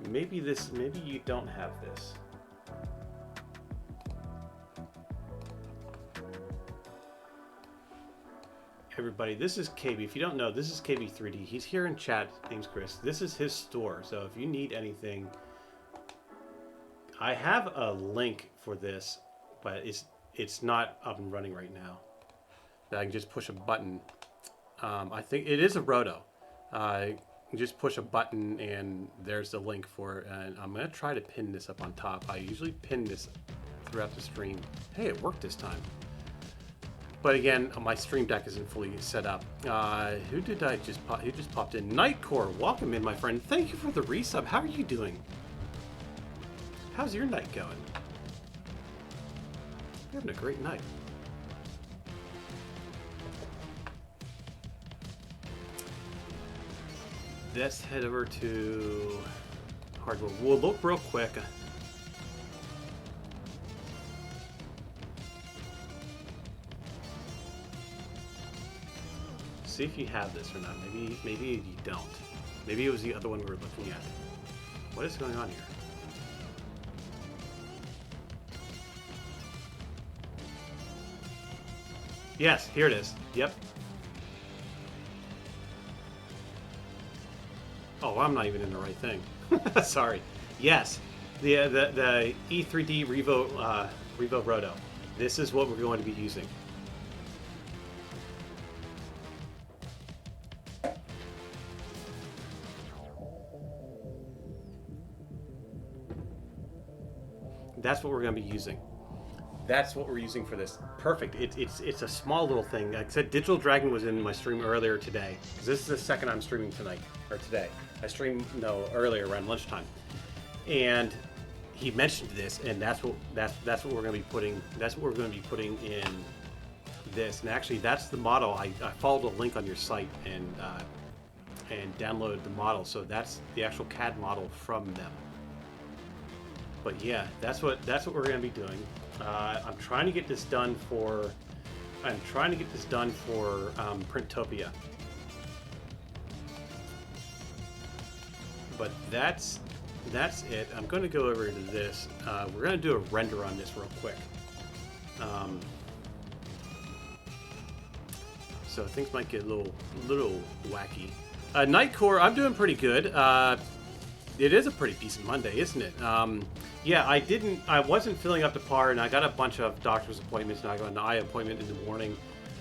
Maybe you don't have this. Everybody, this is KB. If you don't know, this is KB3D. He's here in chat. Name's Chris. This is his store. So if you need anything, I have a link for this, but it's not up and running right now. That I can just push a button. I think it is a Roto. You just push a button and there's the link for it. And I'm going to try to pin this up on top. I usually pin this throughout the stream. Hey, it worked this time. But again, my stream deck isn't fully set up. Who just popped in? Nightcore, welcome in, my friend. Thank you for the resub. How are you doing? How's your night going? You're having a great night. Let's head over to hardware. We'll look real quick. See if you have this or not. Maybe you don't. Maybe it was the other one we were looking at. What is going on here? Yes, here it is. Yep. Oh, I'm not even in the right thing. Sorry. Yes, the E3D Revo Roto. This is what we're going to be using. That's what we're going to be using. That's what we're using for this. Perfect. It's a small little thing. Like I said, Digital Dragon was in my stream earlier today. Because this is the second I'm streaming tonight, or today. I streamed earlier around lunchtime, and he mentioned this, and that's what we're going to be putting. That's what we're going to be putting in this. And actually, that's the model. I followed a link on your site and downloaded the model. So that's the actual CAD model from them. But yeah, that's what we're going to be doing. I'm trying to get this done for Printopia. But that's it. I'm going to go over to this. We're going to do a render on this real quick. So things might get a little wacky. Nightcore, I'm doing pretty good. It is a pretty decent Monday, isn't it? Yeah, I wasn't filling up to par, and I got a bunch of doctor's appointments, and I got an eye appointment in the morning.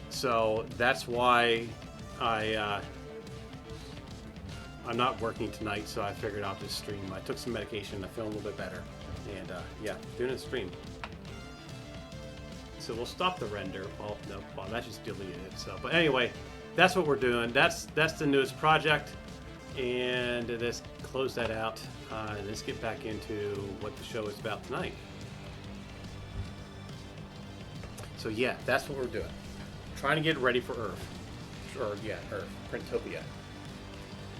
So that's why I'm not working tonight, so I figured I'll just stream. I took some medication, I feel a little bit better. And yeah, doing a stream. So we'll stop the render. Well, no, well, that just deleted it. So, but anyway, that's what we're doing. That's the newest project. And let's close that out. And let's get back into what the show is about tonight. So yeah, that's what we're doing. Trying to get ready for Earth. Or yeah, Earth. Printopia.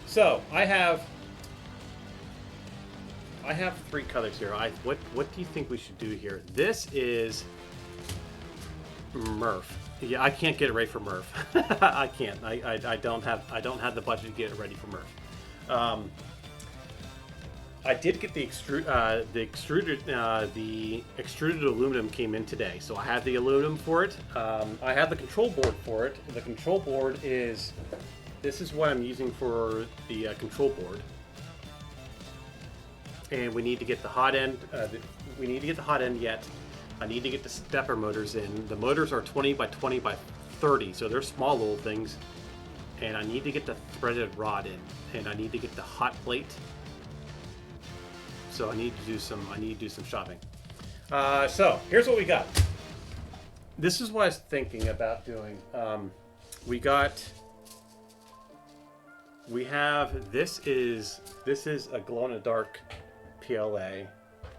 So I have 3 colors here. What do you think we should do here? This is Murph. Yeah, I can't get it ready for Murph. I can't. I don't have the budget to get it ready for Murph. I did get the extruded aluminum came in today, so I have the aluminum for it. I have the control board for it. The control board is this is what I'm using for the control board, and we need to get the hot end. We need to get the hot end yet. I need to get the stepper motors in. The motors are 20 by 20 by 30, so they're small little things. And I need to get the threaded rod in, and I need to get the hot plate. So I need to do some shopping. So here's what we got. This is what I was thinking about doing. This is a glow in the dark PLA.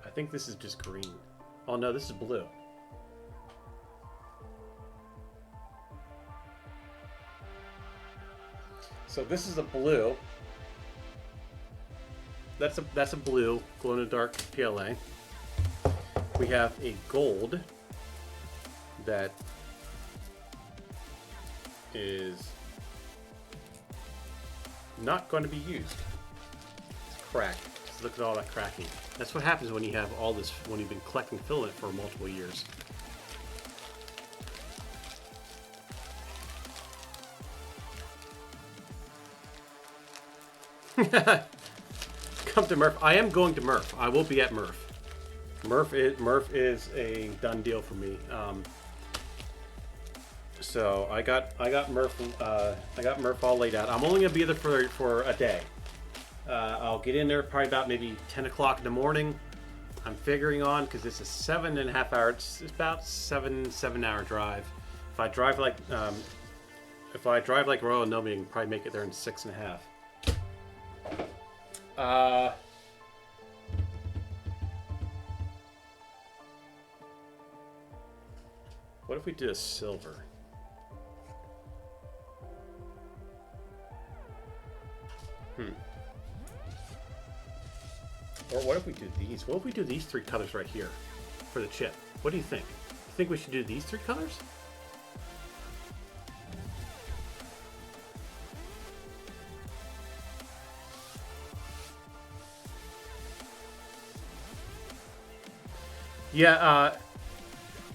I think this is just green. Oh no, this is blue. So this is a blue. That's a blue glow in the dark PLA. We have a gold that is not going to be used. It's cracked. Just look at all that cracking. That's what happens when you have all this, when you've been collecting filament for multiple years. Come to Murph. I am going to Murph. I will be at Murph. Murph is a done deal for me. So I got Murph. I got Murph all laid out. I'm only gonna be there for a day. I'll get in there probably about maybe 10 o'clock in the morning. I'm figuring on because it's a 7.5 hour. It's about 7-hour drive. If I drive like Royal Nomad, I can probably make it there in 6.5. What if we did a silver? Or what if we do these? What if we do these 3 colors right here for the chip? What do you think? You think we should do these 3 colors? Yeah,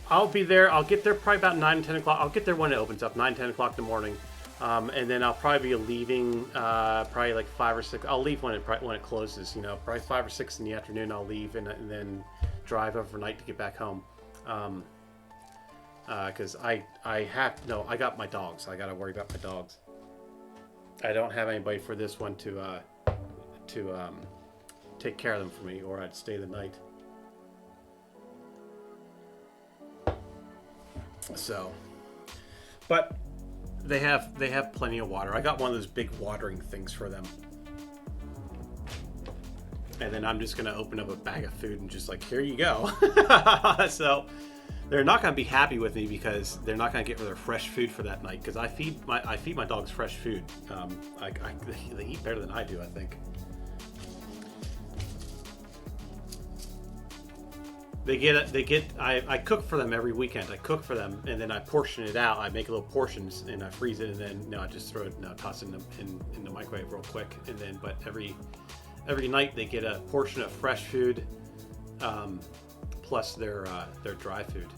I'll be there. I'll get there probably about 9 and 10 o'clock. I'll get there when it opens up, 9, 10 o'clock in the morning. And then I'll probably be leaving probably like 5 or 6. I'll leave when it closes, you know, probably 5 or 6 in the afternoon. I'll leave and then drive overnight to get back home. Because I got my dogs. I got to worry about my dogs. I don't have anybody for this one to take care of them for me, or I'd stay the night. So, but they have plenty of water. I got one of those big watering things for them, and then I'm just gonna open up a bag of food and just like, here you go. So they're not gonna be happy with me because they're not gonna get their fresh food for that night, because I feed my dogs fresh food. They eat better than I do, I think. I cook for them every weekend. I cook for them, and then I portion it out. I make little portions, and I freeze it, and then I just throw it, toss it in the microwave real quick, and then. But every night they get a portion of fresh food, plus their dry food.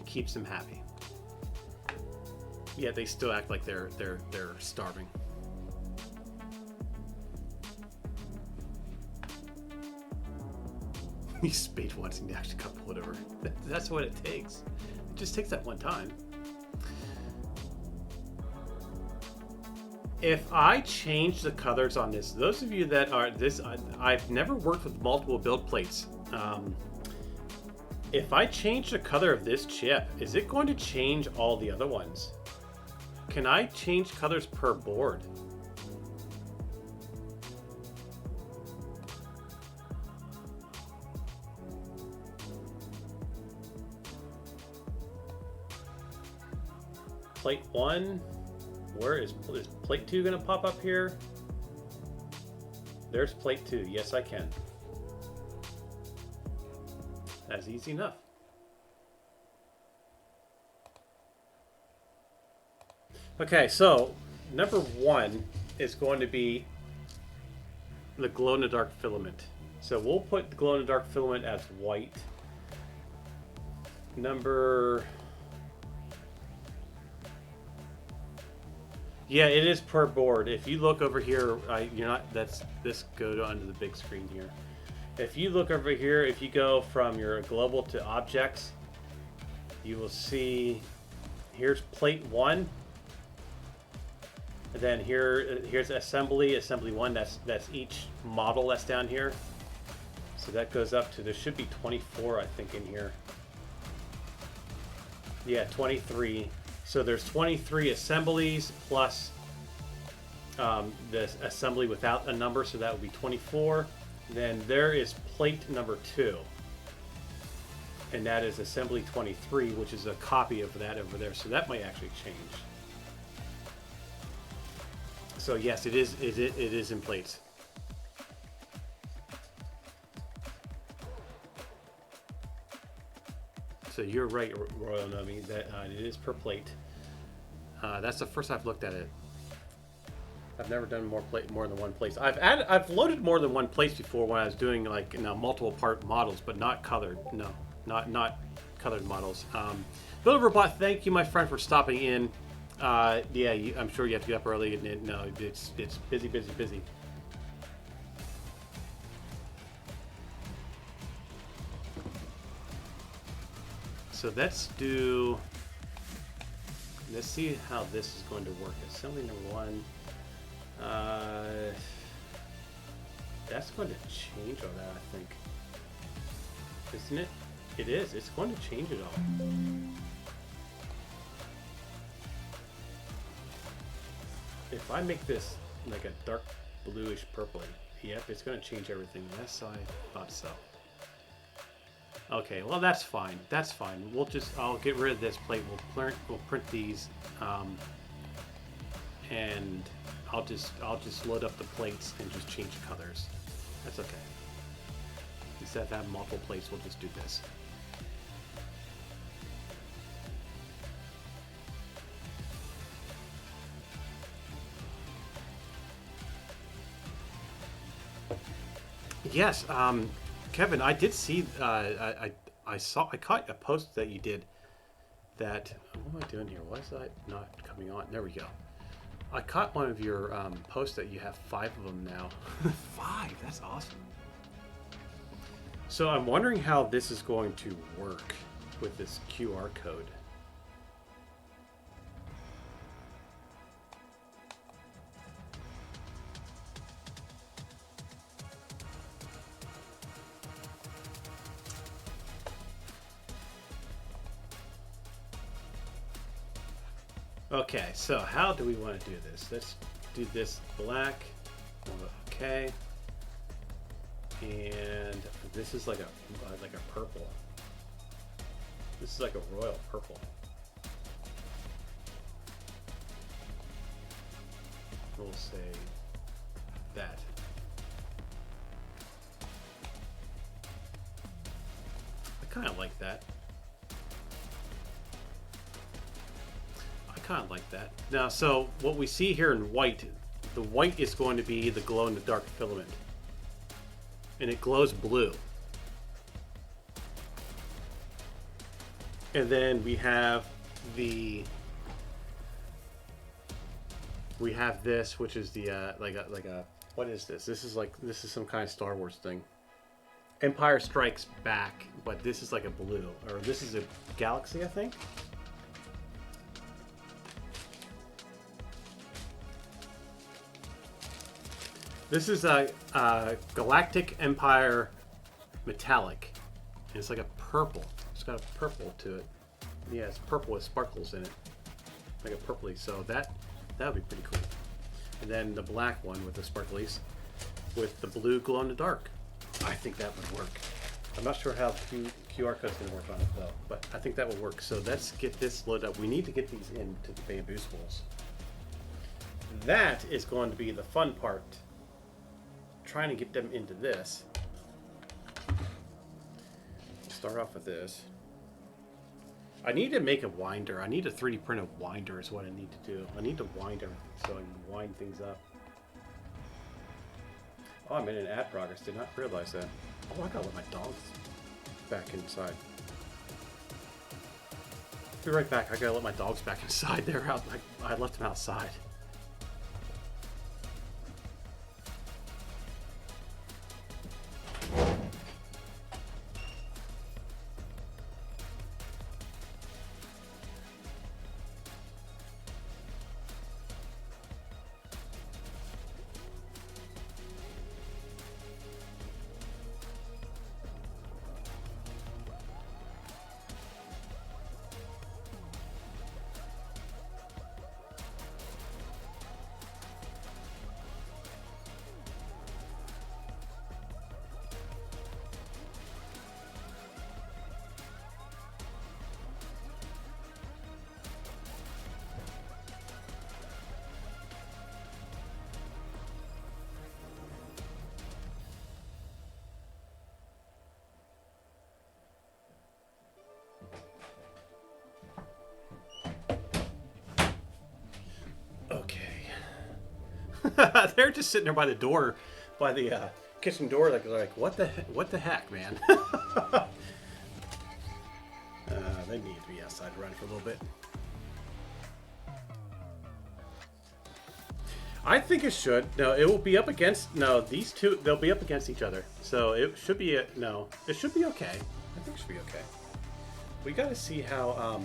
Keeps them happy. Yeah, they still act like they're starving. You spade once and you actually got pulled over. That's what it takes. It just takes that one time. If I change the colors on this, those of you that are this, I've never worked with multiple build plates. If I change the color of this chip, is it going to change all the other ones? Can I change colors per board? Plate 1, where is plate 2 going to pop up here? There's plate 2. Yes, I can. That's easy enough. Okay, so number 1 is going to be the glow-in-the-dark filament. So we'll put the glow-in-the-dark filament as white. Yeah, it is per board. If you look over here, you're not. This go onto the big screen here. If you look over here, if you go from your global to objects, you will see here's plate 1. And then here's assembly 1. That's each model that's down here. So that goes up to, there should be 24, I think, in here. Yeah, 23. So there's 23 assemblies plus the assembly without a number, so that would be 24. Then there is plate number 2, and that is assembly 23, which is a copy of that over there. So that might actually change. So yes, it is in plates. So you're right, Royal Nomi, that it is per plate. That's the first I've looked at it. I've never done more than one place. I've loaded more than one place before when I was doing like multiple part models, but not colored. No, not colored models. Bill Robot, thank you, my friend, for stopping in. Yeah, I'm sure you have to get up early. And no, it's busy. So let's see how this is going to work. Assembly number 1. That's going to change all that, I think. Isn't it? It is. It's going to change it all. If I make this like a dark bluish purple, yep, it's going to change everything. Yes, I thought so. Okay, well that's fine. That's fine. I'll get rid of this plate. We'll print these, and I'll just load up the plates and just change the colors. That's okay. Instead of having multiple plates, we'll just do this. Yes, Kevin, I did see. I caught a post that you did. That, what am I doing here? Why is that not coming on? There we go. I caught one of your posts that you have 5 of them now. 5. That's awesome. So I'm wondering how this is going to work with this QR code. Okay, so how do we want to do this? Let's do this black. Okay. And this is like a purple. This is like a royal purple. We'll say that. I kind of like that. Kind of like that. Now, so what we see here in white, the white is going to be the glow-in-the-dark filament, and it glows blue. And then we have the We have this, which is the like a what is this? This is some kind of Star Wars thing. Empire Strikes Back, but this is like a blue, or this is a galaxy, I think. This is a Galactic Empire metallic. And it's like a purple. It's got a purple to it. Yeah, it's purple with sparkles in it, like a purpley. So that would be pretty cool. And then the black one with the sparklies, with the blue glow in the dark. I think that would work. I'm not sure how the QR code's going to work on it though, but I think that will work. So let's get this loaded up. We need to get these into the bamboo spools. That is going to be the fun part. Trying to get them into this. Start off with this. I need to make a winder. I need a 3D print a winder is what I need to do. I need to wind everything so I can wind things up. Oh, I'm in an ad progress. Did not realize that. Oh, I gotta let my dogs back inside. Be right back. I gotta let my dogs back inside. They're out. I left them outside. They're just sitting there by the door, by the kitchen door, like what the heck, man? They need to be outside running for a little bit. I think it should. No, it will be up against. No, these two, they'll be up against each other. So it should be no. It should be okay. I think it should be okay. We got to see how.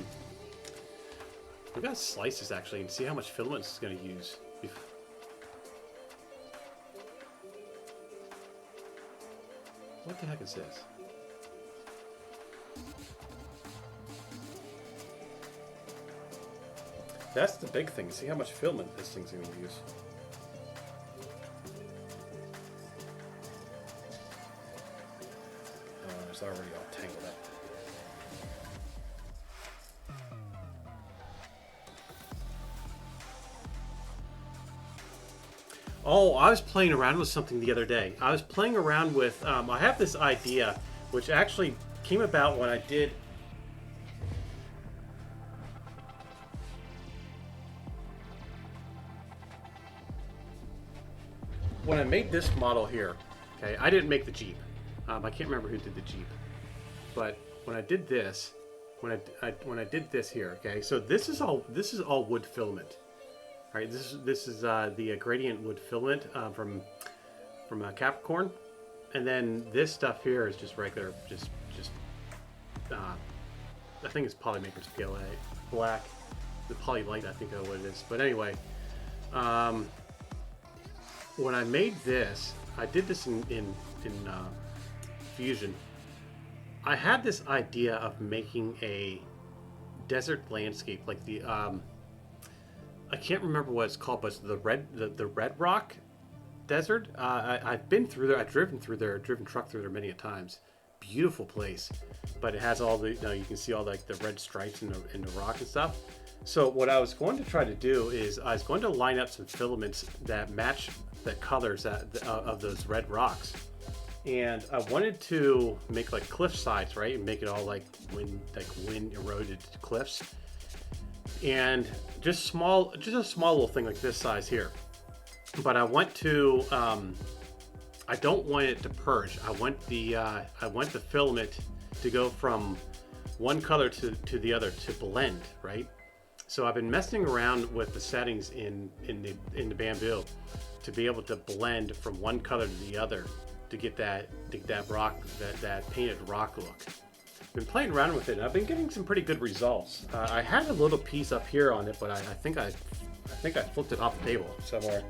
We got to slice this actually and see how much filament it's going to use. What the heck is this? That's the big thing. See how much filament this thing's going to use. Oh, it's already all tangled up. Oh, I was playing around with something the other day. I was playing around with, I have this idea, which actually came about when I did... When I made this model here, okay, I didn't make the Jeep. I can't remember who did the Jeep. But when I did this, when I did this here, okay, so this is all wood filament. All right, this is the gradient wood filament from Capricorn, and then this stuff here is just regular, just I think it's Polymaker's PLA black, the Poly Light I think is what it is. But anyway, when I made this, I did this in Fusion. I had this idea of making a desert landscape, like the I can't remember what it's called, but it's the Red Rock Desert. I've been through there. I've driven through there. Driven truck through there many a times. Beautiful place, but it has all the you can see all like the red stripes in the rock and stuff. So what I was going to try to do is I was going to line up some filaments that match the colors of those red rocks, and I wanted to make like cliff sides, right, and make it all like wind eroded cliffs. And just a small little thing like this size here, but I want to I don't want it to purge. I want the filament to go from one color to the other to blend, right? So I've been messing around with the settings in the Bamboo to be able to blend from one color to the other to get that painted rock look. Been playing around with it, and I've been getting some pretty good results. I had a little piece up here on it, but I think I flipped it off the table somewhere.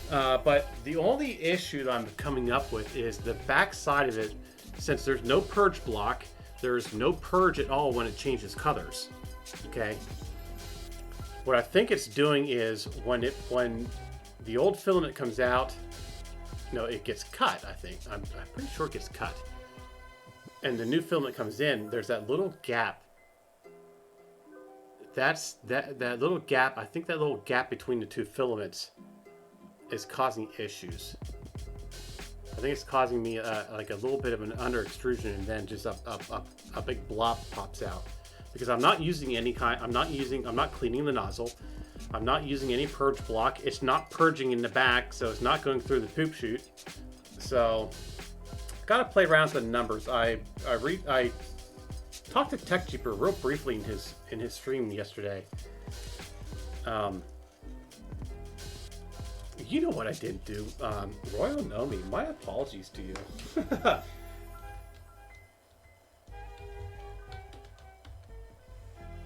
But the only issue that I'm coming up with is the back side of it. Since there's no purge block, there's no purge at all when it changes colors. Okay. What I think it's doing is when the old filament comes out, it gets cut. I think I'm pretty sure it gets cut. And the new filament comes in, there's that little gap. That little gap, I think that little gap between the two filaments is causing issues. I think it's causing me like a little bit of an under extrusion, and then just a big blob pops out. Because I'm not using I'm not cleaning the nozzle. I'm not using any purge block. It's not purging in the back, so it's not going through the poop chute. So gotta play around with the numbers. I talked to TechJeeper real briefly in his stream yesterday. You know what I didn't do, Royal Nomi. My apologies to you.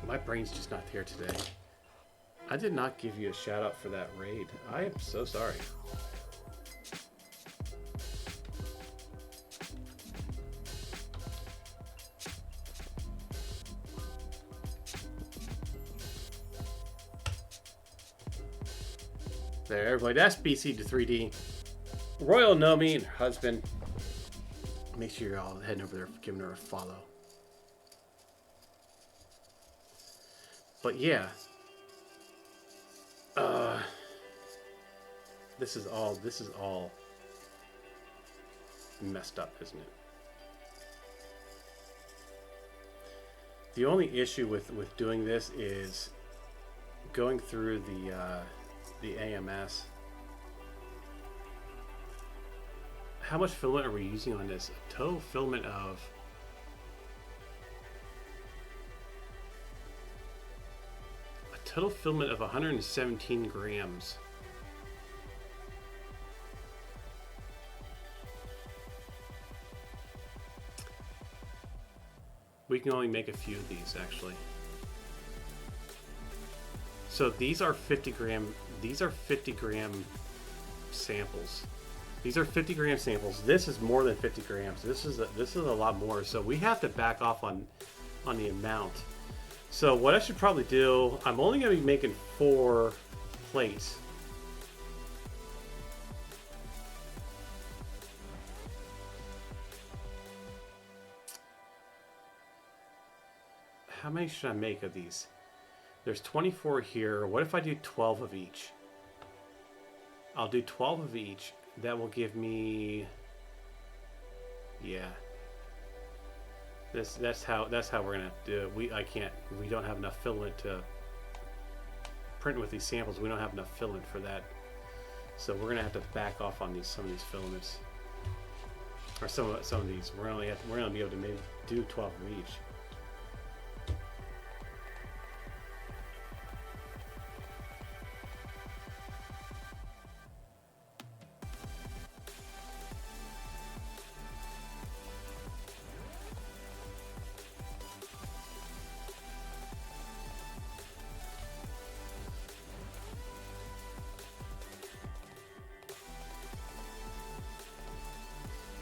My brain's just not there today. I did not give you a shout out for that raid. I am so sorry. There, everybody. That's BC to 3D. Royal Nomi and her husband. Make sure you're all heading over there, giving her a follow. But yeah, this is all messed up, isn't it? The only issue with doing this is going through the AMS. How much filament are we using on this? A total filament of total filament of 117 grams. We can only make a few of these, actually. So these are 50 gram. These are 50 gram samples. These are 50 gram samples. This is more than 50 grams. This is a lot more. So we have to back off on the amount. So what I should probably do, I'm only going to be making 4 plates. How many should I make of these? There's 24 here. What if I do 12 of each? I'll do 12 of each. That will give me... Yeah. That's how we're gonna have to do it. We don't have enough filament to print with these samples. We don't have enough filament for that, so we're gonna have to back off on some of these filaments, or some of these. We're gonna be able to maybe do 12 of each.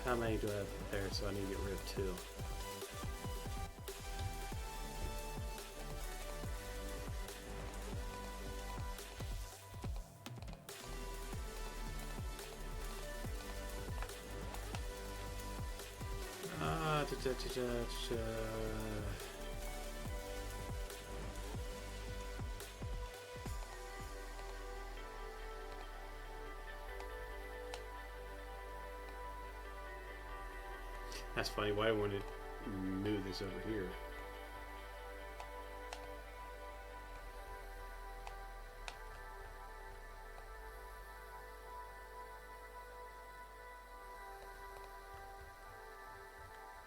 How many do I have there? So I need to get rid of 2. That's funny. Why I want to move this over here?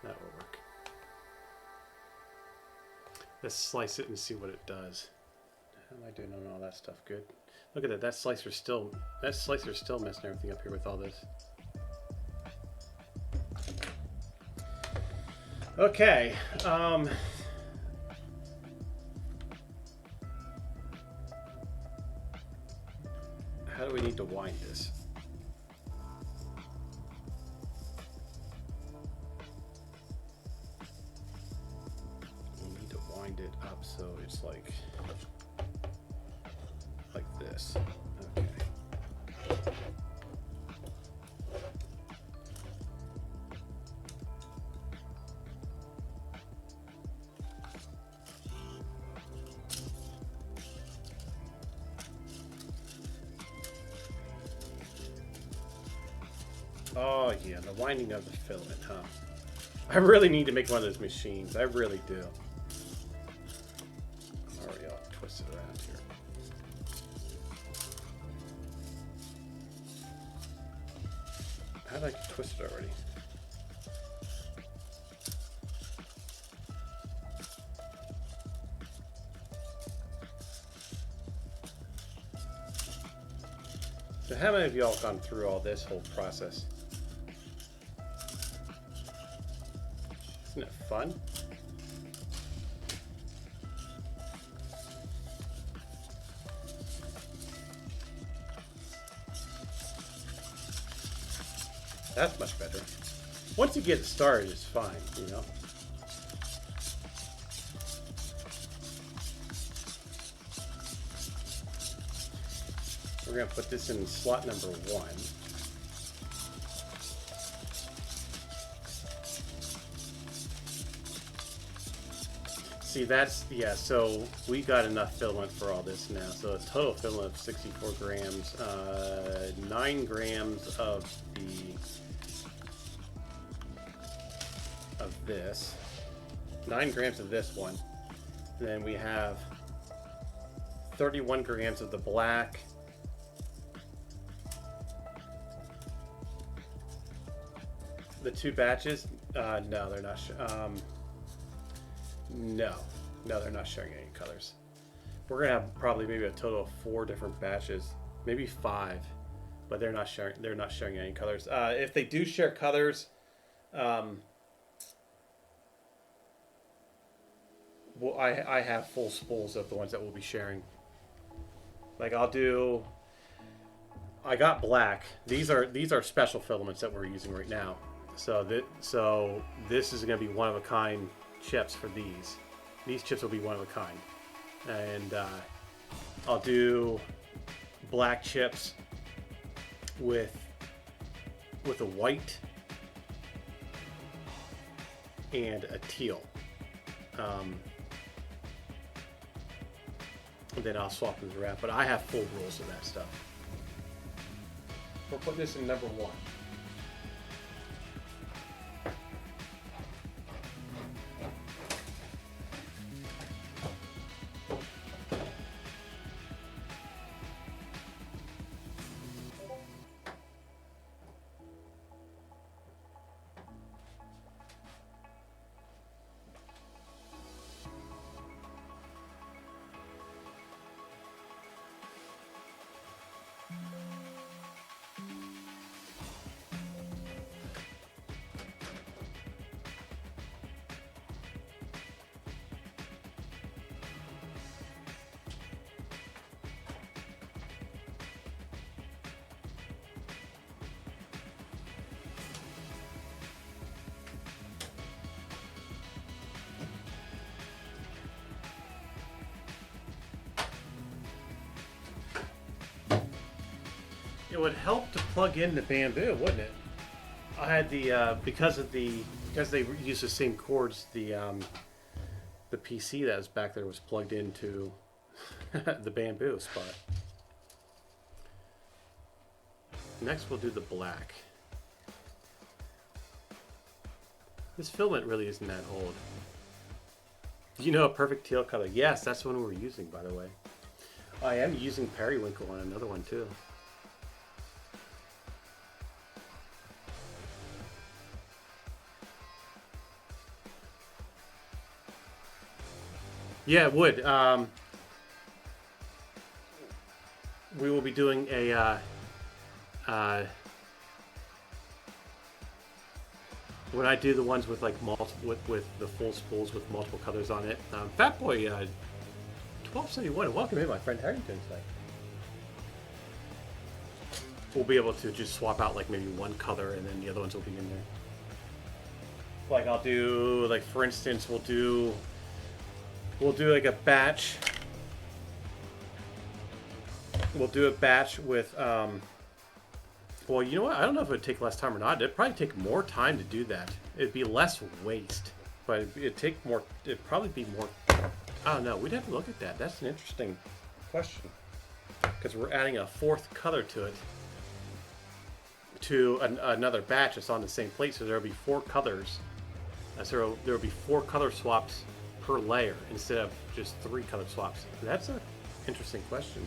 That will work. Let's slice it and see what it does. How am I doing on all that stuff? Good. Look at that. That slicer's still messing everything up here with all this. Okay. How do we need to wind this? We need to wind it up so it's like this. Okay. Oh yeah, the winding of the filament, huh? I really need to make one of those machines. I really do. I'm already all twisted around here. How did I get twisted already? So how many of y'all have gone through all this whole process? Isn't it fun? That's much better. Once you get it started, it's fine, you know? We're going to put this in slot number 1. See, that's, yeah, so we got enough filament for all this now. So a total filament of 64 grams, 9 grams of this, 9 grams of this one. Then we have 31 grams of the black. The 2 batches, no, they're not. No, they're not showing any colors. We're gonna have probably maybe a total of 4 different batches, maybe 5, but they're not showing. They're not showing any colors. If they do share colors, well, I have full spools of the ones that we'll be sharing. Like I got black. These are special filaments that we're using right now. So this is going to be one of a kind chips for these. These chips will be one of a kind, and I'll do black chips with a white and a teal. And then I'll swap them around, but I have full rolls of that stuff. We'll put this in number 1. It would help to plug in the bamboo, wouldn't it? I had the because they use the same cords. The PC that was back there was plugged into the bamboo spot. Next, we'll do the black. This filament really isn't that old. Do you know a perfect teal color? Yes, that's the one we're using, by the way. I am using periwinkle on another one too. Yeah, it would. we will be doing a when I do the ones with like with the full spools with multiple colors on it. Fatboy 1271, welcome in, my friend. How are you doing today? We'll be able to just swap out like maybe one color and then the other ones will be in there. Like I'll do, like for instance, we'll do like a batch. We'll do a batch with, well, you know what? I don't know if it would take less time or not. It'd probably take more time to do that. It'd be less waste, but it'd take more. It'd probably be more. I don't know. We'd have to look at that. That's an interesting question because we're adding a fourth color to it. To another batch that's on the same plate, so there'll be 4 colors. So there'll be 4 color swaps per layer instead of just 3 color swaps. That's an interesting question.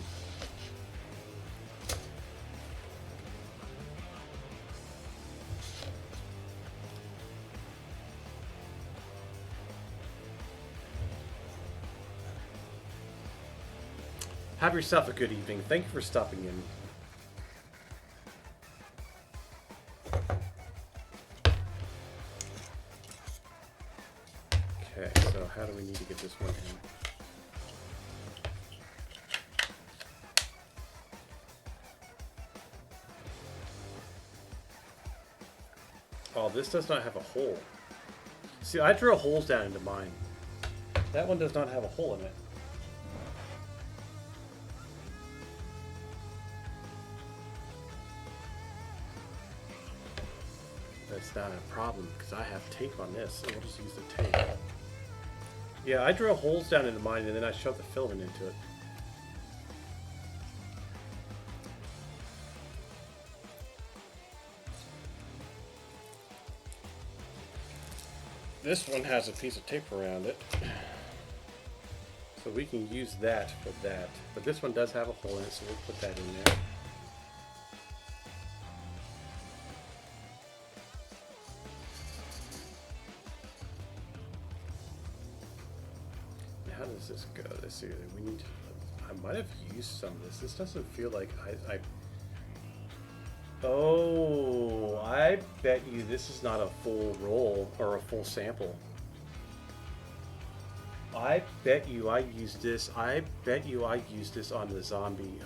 Have yourself a good evening. Thank you for stopping in. Okay, so how do we need to get this one in? Oh, this does not have a hole. See, I drill holes down into mine. That one does not have a hole in it. That's not a problem because I have tape on this, so we'll just use the tape. Yeah, I drill holes down into mine and then I shove the filament into it. This one has a piece of tape around it, so we can use that for that. But this one does have a hole in it, so we'll put that in there. How does this go? Let's see. We need to, I might have used some of this. This doesn't feel like I. Oh, I bet you this is not a full roll or a full sample. I bet you I used this. I bet you I used this on the zombie.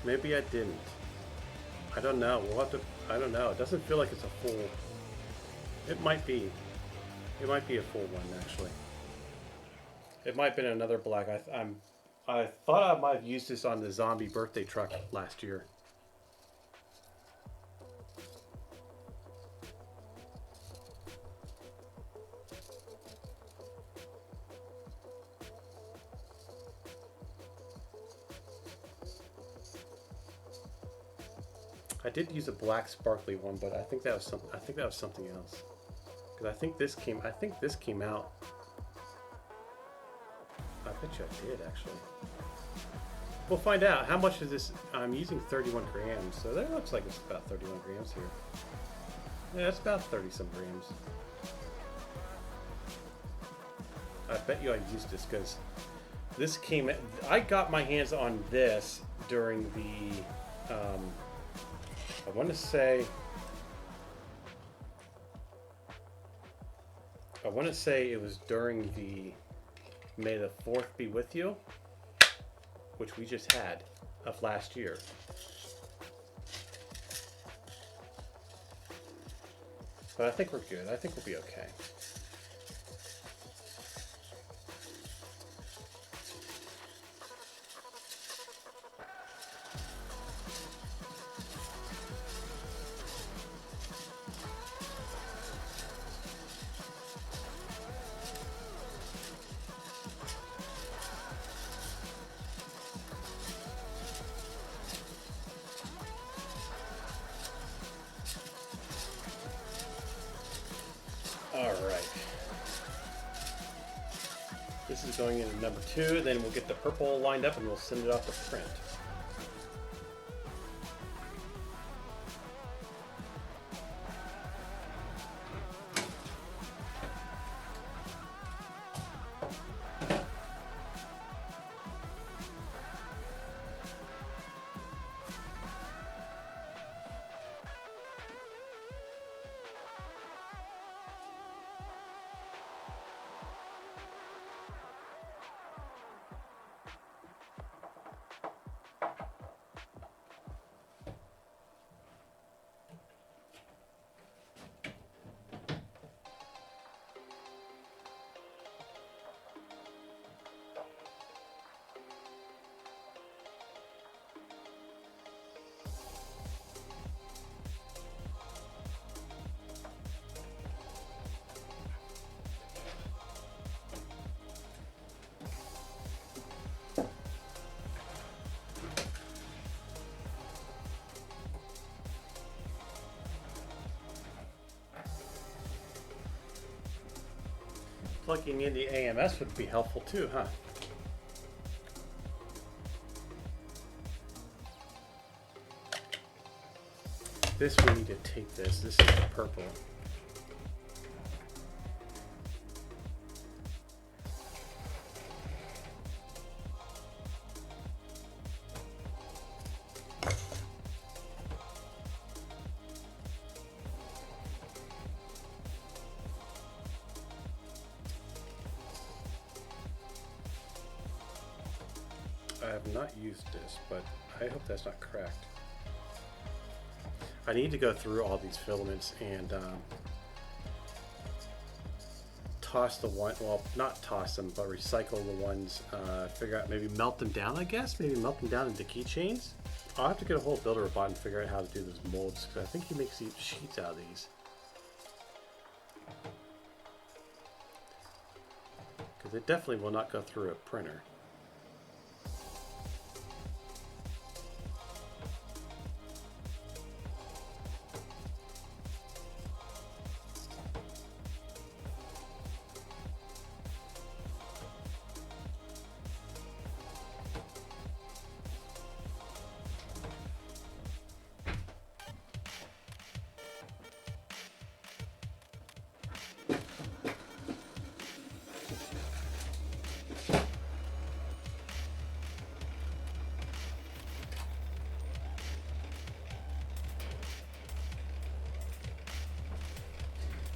Maybe I didn't. I don't know. We'll have to. I don't know. It doesn't feel like it's a full. It might be. It might be a full one actually. It might have been another black. I thought I might have used this on the zombie birthday truck last year. I did use a black sparkly one, but I think that was something. I think that was something else. Because I think this came. I think this came out. I bet you I did actually. We'll find out. How much is this? I'm using 31 grams, so that looks like it's about 31 grams here. Yeah, it's about 30 some grams. I bet you I used this because this came. I got my hands on this during the. I want to say it was during the May the 4th be with you, which we just had of last year. But I think we're good. I think we'll be okay. this is going into number 2. Then we'll get the purple lined up and we'll send it off to print. Plugging in the AMS would be helpful too, huh? This we need to tape this. This is the purple. I have not used this, but I hope that's not cracked. I need to go through all these filaments and toss the one, well, not toss them, but recycle the ones, figure out, maybe melt them down, I guess? Maybe melt them down into keychains? I'll have to get a whole builder robot and figure out how to do those molds, because I think he makes these sheets out of these. Because it definitely will not go through a printer.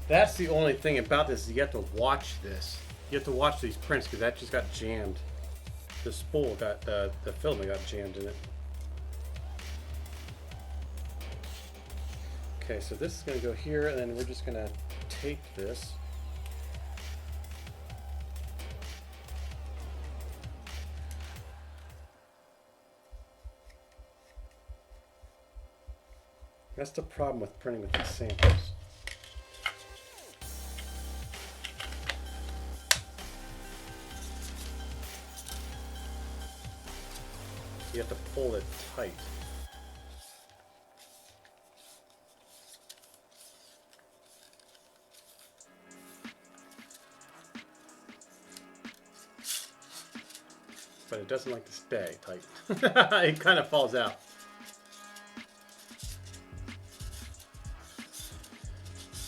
That's the only thing about this is you have to watch this. You have to watch these prints because that just got jammed. The spool got, the filament got jammed in it. Okay, so this is going to go here and then we're just going to tape this. That's the problem with printing with these samples. You have to pull it tight. But it doesn't like to stay tight. It kind of falls out.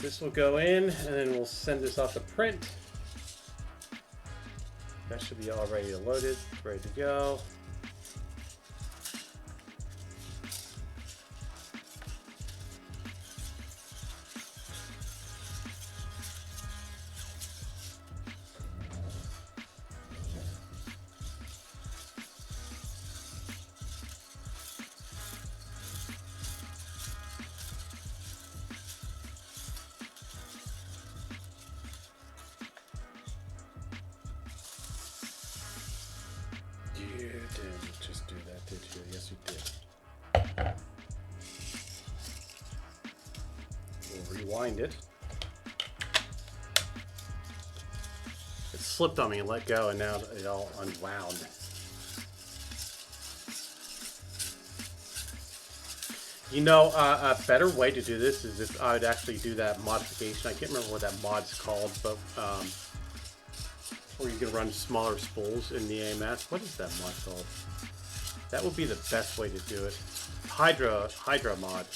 This will go in and then we'll send this off to print. That should be all ready to loaded, ready to go. You didn't just do that, did you? Yes, you did. We'll rewind it. It slipped on me and let go, and now it all unwound. You know, a better way to do this is if I would actually do that modification. I can't remember what that mod's called, but Or you can run smaller spools in the AMS. What is that mod called? That would be the best way to do it. Hydra mod.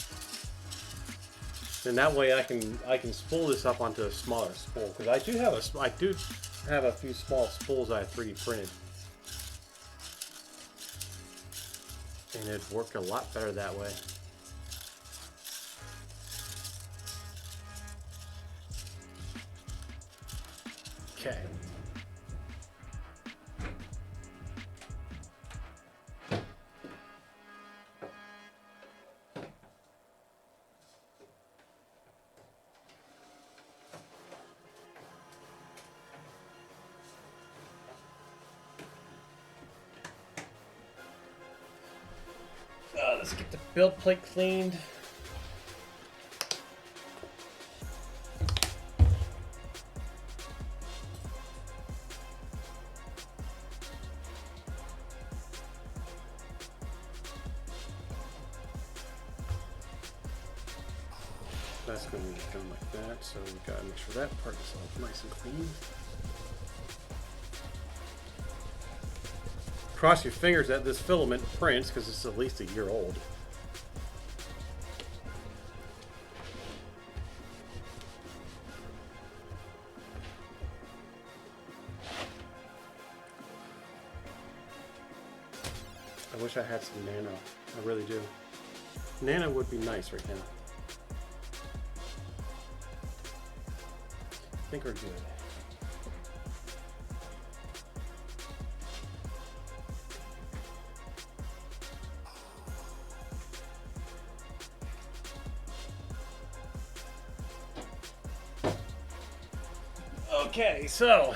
And that way I can spool this up onto a smaller spool, because I do have a few small spools I 3D printed. And it'd work a lot better that way. Okay. Let's get the build plate cleaned. That's going to be done like that, so we gotta make sure that part is all nice and clean. Cross your fingers that this filament prints, because it's at least a year old. I wish I had some nano. I really do. Nano would be nice right now. I think we're good. Okay, so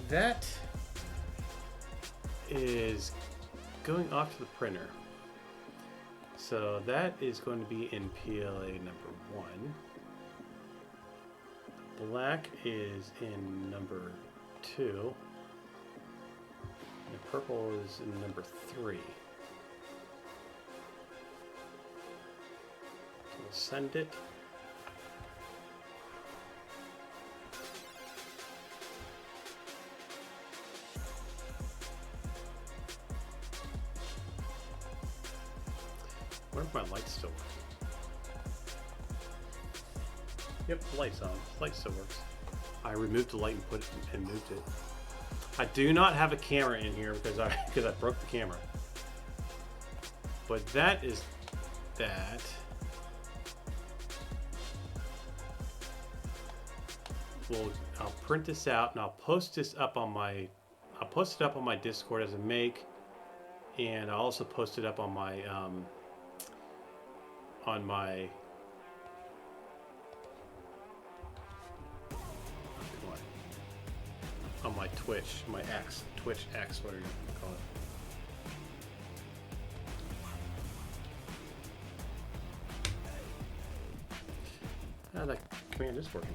that is going off to the printer. So that is going to be in PLA number 1. Black is in number 2. And purple is in number 3. So we'll send it. I wonder if my light's still working. Yep, the light's on. The light still works. I removed the light and put it and moved it. I do not have a camera in here because I broke the camera. But that is that. Well, I'll print this out and I'll post this up on my. I'll post it up on my Discord as a make, and I'll also post it up on my on my Twitch, my X, Twitch X, whatever you call it. That command is working.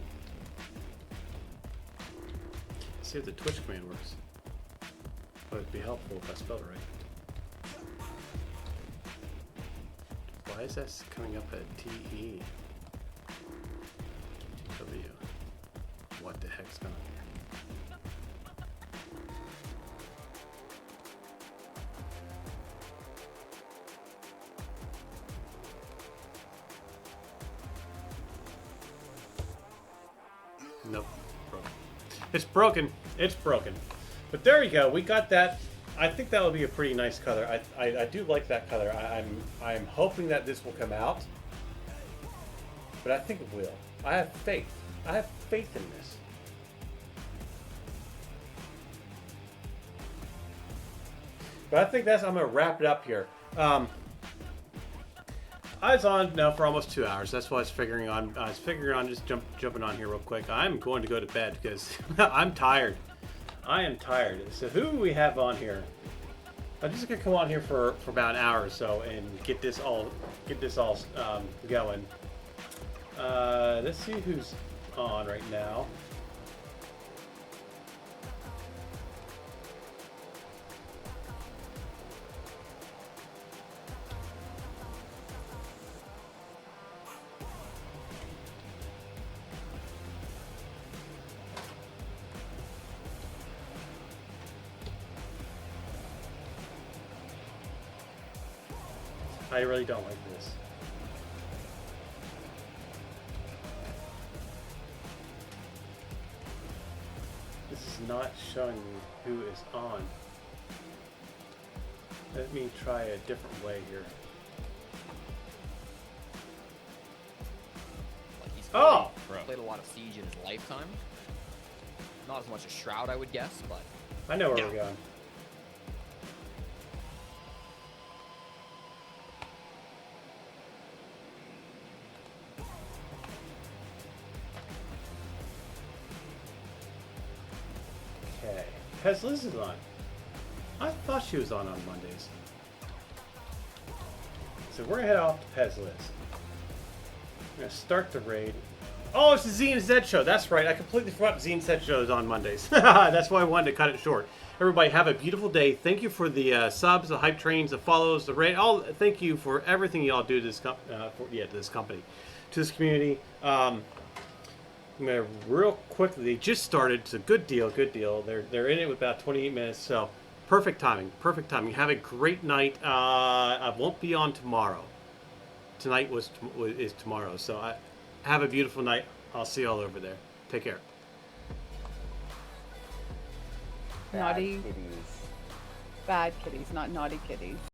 Let's see if the Twitch command works. But it'd be helpful if I spelled it right. Why is that coming up at TE? W. What the heck's going on here? Nope. Broken. It's broken. It's broken. But there you go. We got that. I think that would be a pretty nice color. I do like that color. I'm hoping that this will come out. But I think it will. I have faith. I have faith in this. But I think I'm going to wrap it up here. I was on now for almost 2 hours. That's what I was figuring on. I was figuring on just jumping on here real quick. I'm going to go to bed because I'm tired. I am tired. So who do we have on here? I'm just gonna come on here for about an hour or so and get this all going. Let's see who's on right now. I really don't like this. This is not showing me who is on. Let me try a different way here. Like he's Oh! played a lot of Siege in his lifetime. Not as much as Shroud, I would guess, but I know where we're going. Okay. Pez Liz is on. I thought she was on Mondays. So we're gonna head off to Pez Liz. We're gonna start the raid. Oh, it's the Z and Z show. That's right. I completely forgot Z and Z show is on Mondays. That's why I wanted to cut it short. Everybody, have a beautiful day. Thank you for the subs, the hype trains, the follows, the raid. Thank you for everything y'all do to this to this company, to this community. I'm gonna real quickly. They just started. It's a good deal. Good deal. They're in it with about 28 minutes. So perfect timing. Perfect timing. Have a great night. I won't be on tomorrow. Tonight is tomorrow. So have a beautiful night. I'll see y'all over there. Take care. Naughty kitties. Bad kitties, not naughty kitties.